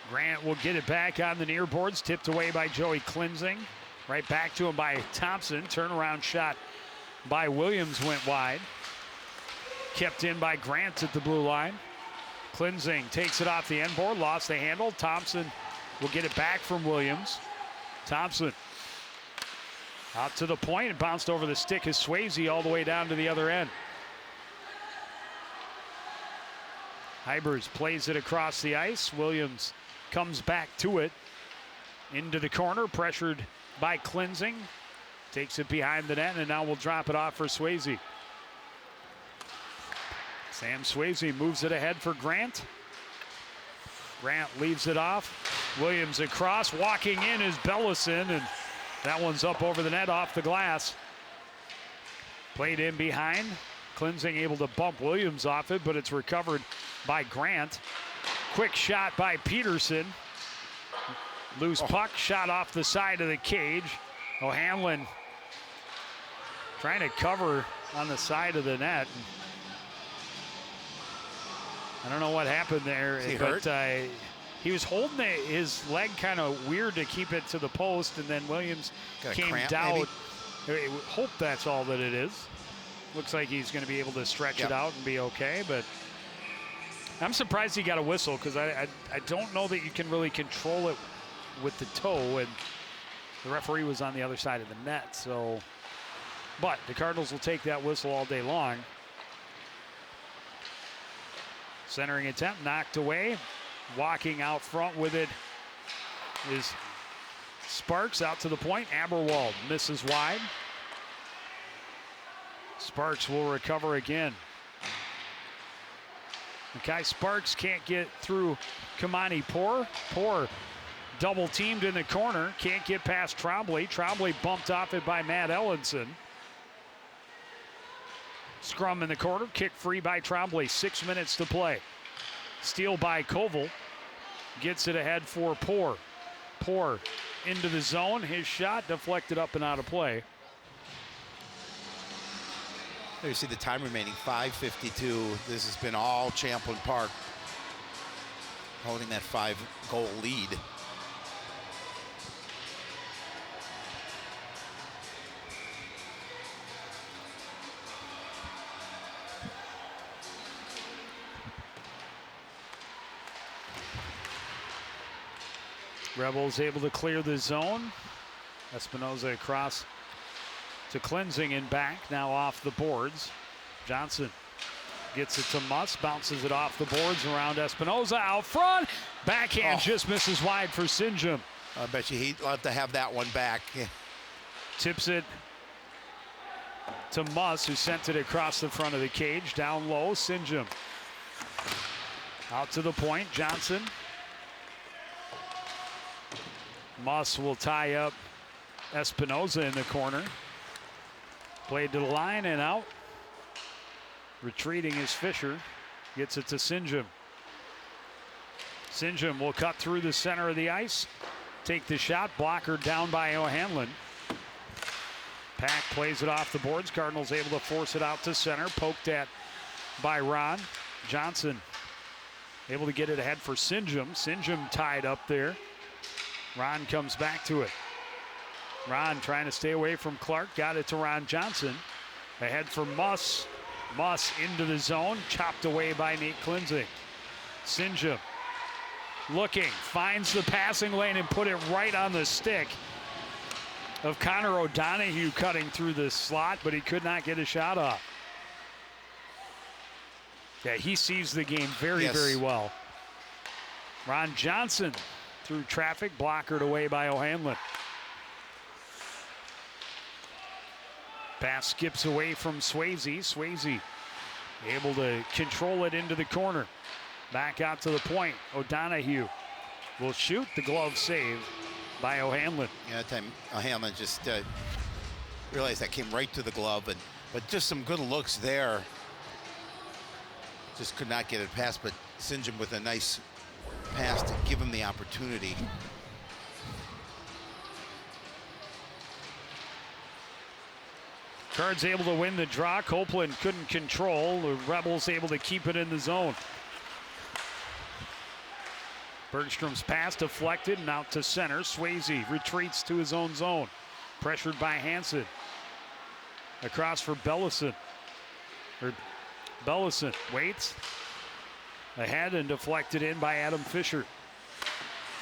[SPEAKER 1] Grant will get it back on the near boards, tipped away by Joey Klinzing. Right back to him by Thompson. Turnaround shot by Williams went wide. Kept in by Grant at the blue line. Cleansing takes it off the end board, lost the handle. Thompson will get it back from Williams. Thompson out to the point, and bounced over the stick of Swayze all the way down to the other end. Hybers plays it across the ice. Williams comes back to it. Into the corner, pressured by Cleansing. Takes it behind the net, and now we'll drop it off for Swayze. Sam Swayze moves it ahead for Grant. Grant leaves it off. Williams across, walking in is Bellison, and that one's up over the net off the glass. Played in behind. Cleansing able to bump Williams off it, but it's recovered by Grant. Quick shot by Peterson. Loose puck, shot off the side of the cage. O'Hanlon trying to cover on the side of the net. I don't know what happened there,
[SPEAKER 2] Is he
[SPEAKER 1] but
[SPEAKER 2] hurt?
[SPEAKER 1] he was holding his leg kind of weird to keep it to the post, and then Williams
[SPEAKER 2] Got a
[SPEAKER 1] came
[SPEAKER 2] cramp,
[SPEAKER 1] down.
[SPEAKER 2] maybe?
[SPEAKER 1] I hope that's all that it is. Looks like he's going to be able to stretch it out and be okay, but I'm surprised he got a whistle, because I don't know that you can really control it with the toe, and the referee was on the other side of the net. So, but the Cardinals will take that whistle all day long. Centering attempt knocked away. Walking out front with it is Sparks, out to the point. Aberwald misses wide. Sparks will recover again. Mackay Sparks can't get through Kamani Poor. Poor double teamed in the corner. Can't get past Trombley. Trombley bumped off it by Matt Ellenson. Scrum in the corner. Kick free by Trombley. 6 minutes to play. Steal by Koval. Gets it ahead for Poor. Poor into the zone. His shot deflected up and out of play.
[SPEAKER 2] There you see the time remaining, 5:52. This has been all Champlin Park holding that 5-goal lead.
[SPEAKER 1] Rebels able to clear the zone. Espinoza across to Cleansing and back, now off the boards. Johnson gets it to Muss, bounces it off the boards around Espinoza out front. Backhand just misses wide for Sinjum.
[SPEAKER 2] I bet you he'd love to have that one back.
[SPEAKER 1] Tips it to Muss, who sent it across the front of the cage. Down low, Sinjum. Out to the point, Johnson. Muss will tie up Espinoza in the corner. Played to the line and out. Retreating is Fisher. Gets it to Sinjum. Sinjum will cut through the center of the ice. Take the shot. Blocker down by O'Hanlon. Pack plays it off the boards. Cardinals able to force it out to center. Poked at by Ron. Johnson able to get it ahead for Sinjum. Sinjum tied up there. Ron comes back to it. Ron trying to stay away from Clark. Got it to Ron Johnson. Ahead for Muss. Muss into the zone. Chopped away by Nate Cleansing. Sinjum looking. Finds the passing lane and put it right on the stick of Connor O'Donohue, cutting through the slot, but he could not get a shot off. Yeah, he sees the game very, very well. Ron Johnson through traffic, blockered away by O'Hanlon. Pass skips away from Swayze. Swayze able to control it into the corner. Back out to the point. O'Donohue will shoot. The glove save by O'Hanlon.
[SPEAKER 2] Yeah, that time O'Hanlon just realized that came right to the glove, but just some good looks there. Just could not get it past, but Sinjum with a nice pass to give him the opportunity.
[SPEAKER 1] Cards able to win the draw. Copeland couldn't control. The Rebels able to keep it in the zone. Bergstrom's pass deflected and out to center. Swayze retreats to his own zone. Pressured by Hansen. Across for Bellison. Or Bellison waits. Ahead and deflected in by Adam Fisher.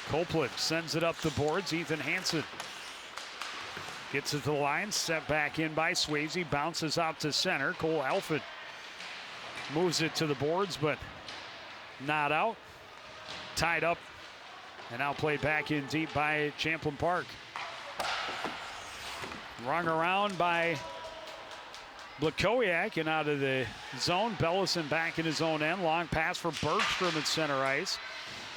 [SPEAKER 1] Copeland sends it up the boards. Ethan Hansen gets it to the line. Set back in by Swayze. Bounces out to center. Cole Alford moves it to the boards, but not out. Tied up and now played back in deep by Champlin Park. Rung around by Blakowiak and out of the zone. Bellison back in his own end. Long pass for Bergstrom at center ice.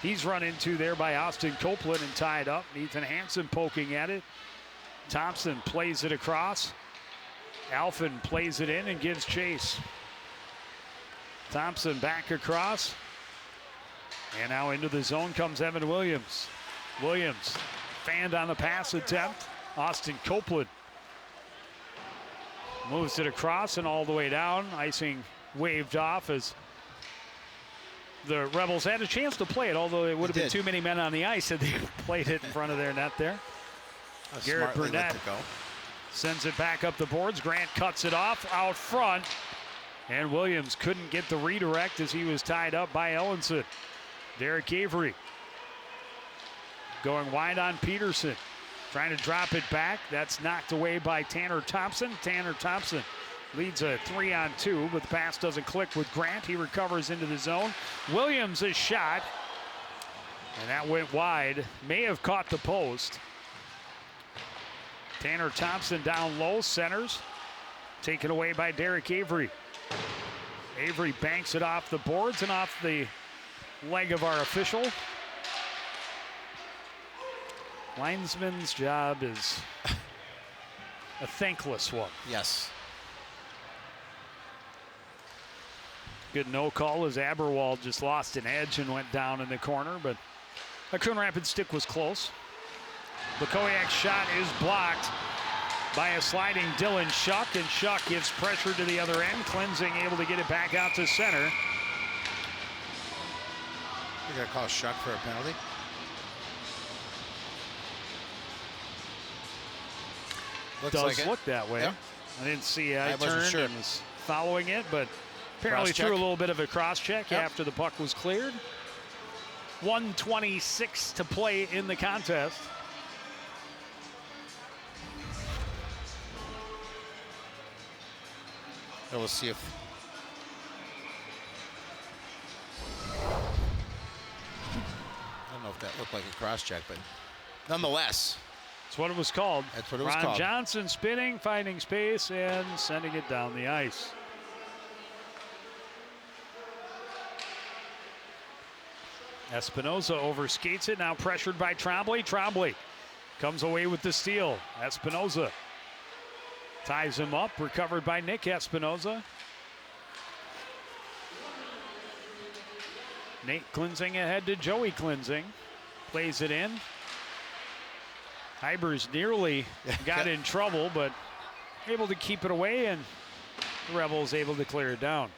[SPEAKER 1] He's run into there by Austin Copeland and tied up. Ethan Hansen poking at it. Thompson plays it across. Alfin plays it in and gives chase. Thompson back across. And now into the zone comes Evan Williams. Williams fanned on the pass attempt. Austin Copeland moves it across and all the way down. Icing waved off as the Rebels had a chance to play it, although it would have been too many men on the ice had they played it in front of their net there. Garrett Burnett sends it back up the boards. Grant cuts it off out front. And Williams couldn't get the redirect as he was tied up by Ellenson. Derek Avery going wide on Peterson. Trying to drop it back. That's knocked away by Tanner Thompson. Tanner Thompson leads a 3-on-2, but the pass doesn't click with Grant. He recovers into the zone. Williams is shot, and that went wide. May have caught the post. Tanner Thompson down low, centers. Taken away by Derek Avery. Avery banks it off the boards and off the leg of our official. Linesman's job is a thankless one.
[SPEAKER 2] Yes.
[SPEAKER 1] Good no call as Aberwald just lost an edge and went down in the corner, but the Coon Rapids stick was close. Blakowiak's shot is blocked by a sliding Dylan Shuck, and Shuck gives pressure to the other end. Cleansing able to get it back out to center.
[SPEAKER 2] You gotta call Shuck for a penalty. Looks
[SPEAKER 1] Does
[SPEAKER 2] like it.
[SPEAKER 1] look that way.
[SPEAKER 2] Yep.
[SPEAKER 1] I didn't see. I
[SPEAKER 2] wasn't
[SPEAKER 1] turned
[SPEAKER 2] sure.
[SPEAKER 1] and was following it, but apparently
[SPEAKER 2] Cross-check.
[SPEAKER 1] threw a little bit of a cross check
[SPEAKER 2] Yep.
[SPEAKER 1] after the puck was cleared. 1:26 to play in the contest.
[SPEAKER 2] And we'll see if I don't know if that looked like a cross check, but nonetheless,
[SPEAKER 1] That's what it was called.
[SPEAKER 2] That's what it was
[SPEAKER 1] Ron
[SPEAKER 2] called.
[SPEAKER 1] Johnson spinning, finding space, and sending it down the ice. Espinoza overskates it, now pressured by Trombley. Trombley comes away with the steal. Espinoza ties him up, recovered by Nick Espinoza. Nate Cleansing ahead to Joey Cleansing. Plays it in. Hybers nearly got in trouble, but able to keep it away, and the Rebels able to clear it down.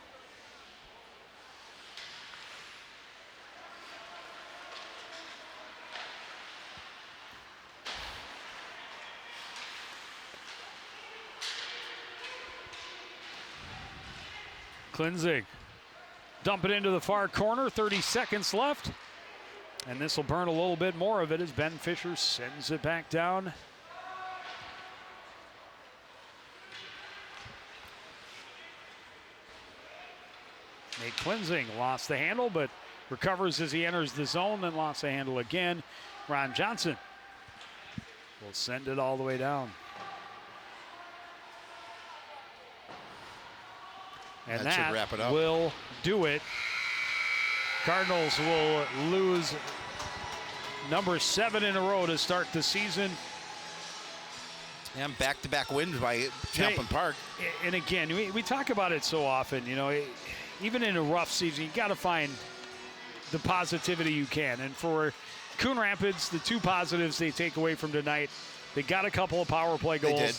[SPEAKER 1] Cleansing. Dump it into the far corner, 30 seconds left. And this will burn a little bit more of it as Ben Fisher sends it back down. Nate Cleansing lost the handle, but recovers as he enters the zone, then lost the handle again. Ron Johnson will send it all the way down. And
[SPEAKER 2] That should
[SPEAKER 1] that
[SPEAKER 2] wrap it up.
[SPEAKER 1] will do it. Cardinals will lose number 7 in a row to start the season.
[SPEAKER 2] and back-to-back wins by Champlin Park.
[SPEAKER 1] And again, we talk about it so often, you know, even in a rough season, you got to find the positivity you can. And for Coon Rapids, the two positives they take away from tonight, they got a couple of power play goals.
[SPEAKER 2] They did.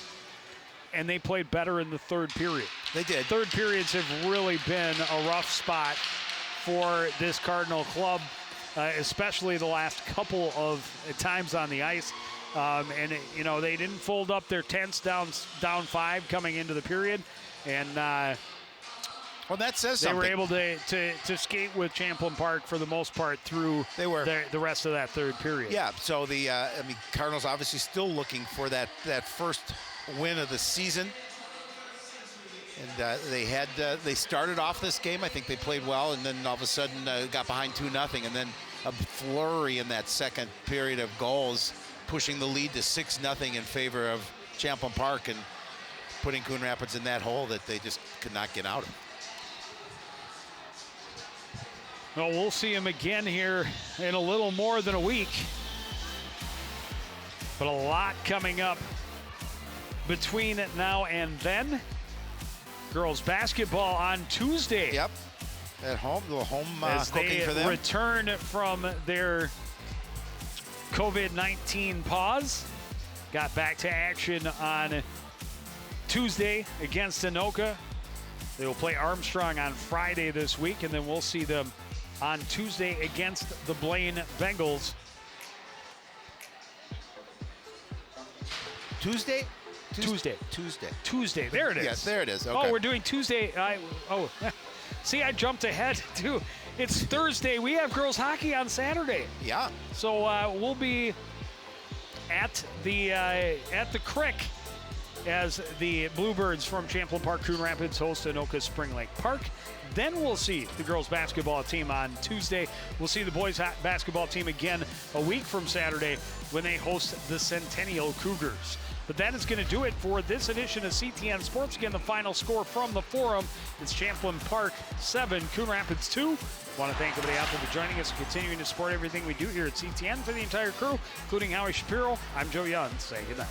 [SPEAKER 1] And they played better in the third period.
[SPEAKER 2] They did.
[SPEAKER 1] Third periods have really been a rough spot for this Cardinal club, especially the last couple of times on the ice. You know, they didn't fold up their tents down 5 coming into the period. And
[SPEAKER 2] Well, that says
[SPEAKER 1] They
[SPEAKER 2] something.
[SPEAKER 1] were able to skate with Champlin Park for the most part through the rest of that third period.
[SPEAKER 2] Yeah, so the Cardinals obviously still looking for that first win of the season. And they started off this game. I think they played well, and then all of a sudden got behind 2-0, and then a flurry in that second period of goals, pushing the lead to 6-0 in favor of Champlin Park and putting Coon Rapids in that hole that they just could not get out of.
[SPEAKER 1] Well, we'll see him again here in a little more than a week. But a lot coming up between now and then. Girls basketball on Tuesday.
[SPEAKER 2] Yep. At home, a little home
[SPEAKER 1] as
[SPEAKER 2] cooking
[SPEAKER 1] they
[SPEAKER 2] for them.
[SPEAKER 1] return from their COVID-19 pause. Got back to action on Tuesday against Anoka. They will play Armstrong on Friday this week, and then we'll see them on Tuesday against the Blaine Bengals.
[SPEAKER 2] Tuesday.
[SPEAKER 1] There it is.
[SPEAKER 2] Yes, there it is. Okay.
[SPEAKER 1] Oh, we're doing Tuesday. See, I jumped ahead too. It's Thursday. We have girls hockey on Saturday.
[SPEAKER 2] Yeah.
[SPEAKER 1] So we'll be at the Crick as the Bluebirds from Champlin Park Coon Rapids host Anoka Spring Lake Park. Then we'll see the girls basketball team on Tuesday. We'll see the boys basketball team again a week from Saturday when they host the Centennial Cougars. But that is going to do it for this edition of CTN Sports. Again, the final score from the Forum is Champlin Park 7, Coon Rapids 2. Want to thank everybody out there for joining us and continuing to support everything we do here at CTN. For the entire crew, including Howie Shapiro, I'm Joe Young. Say goodnight.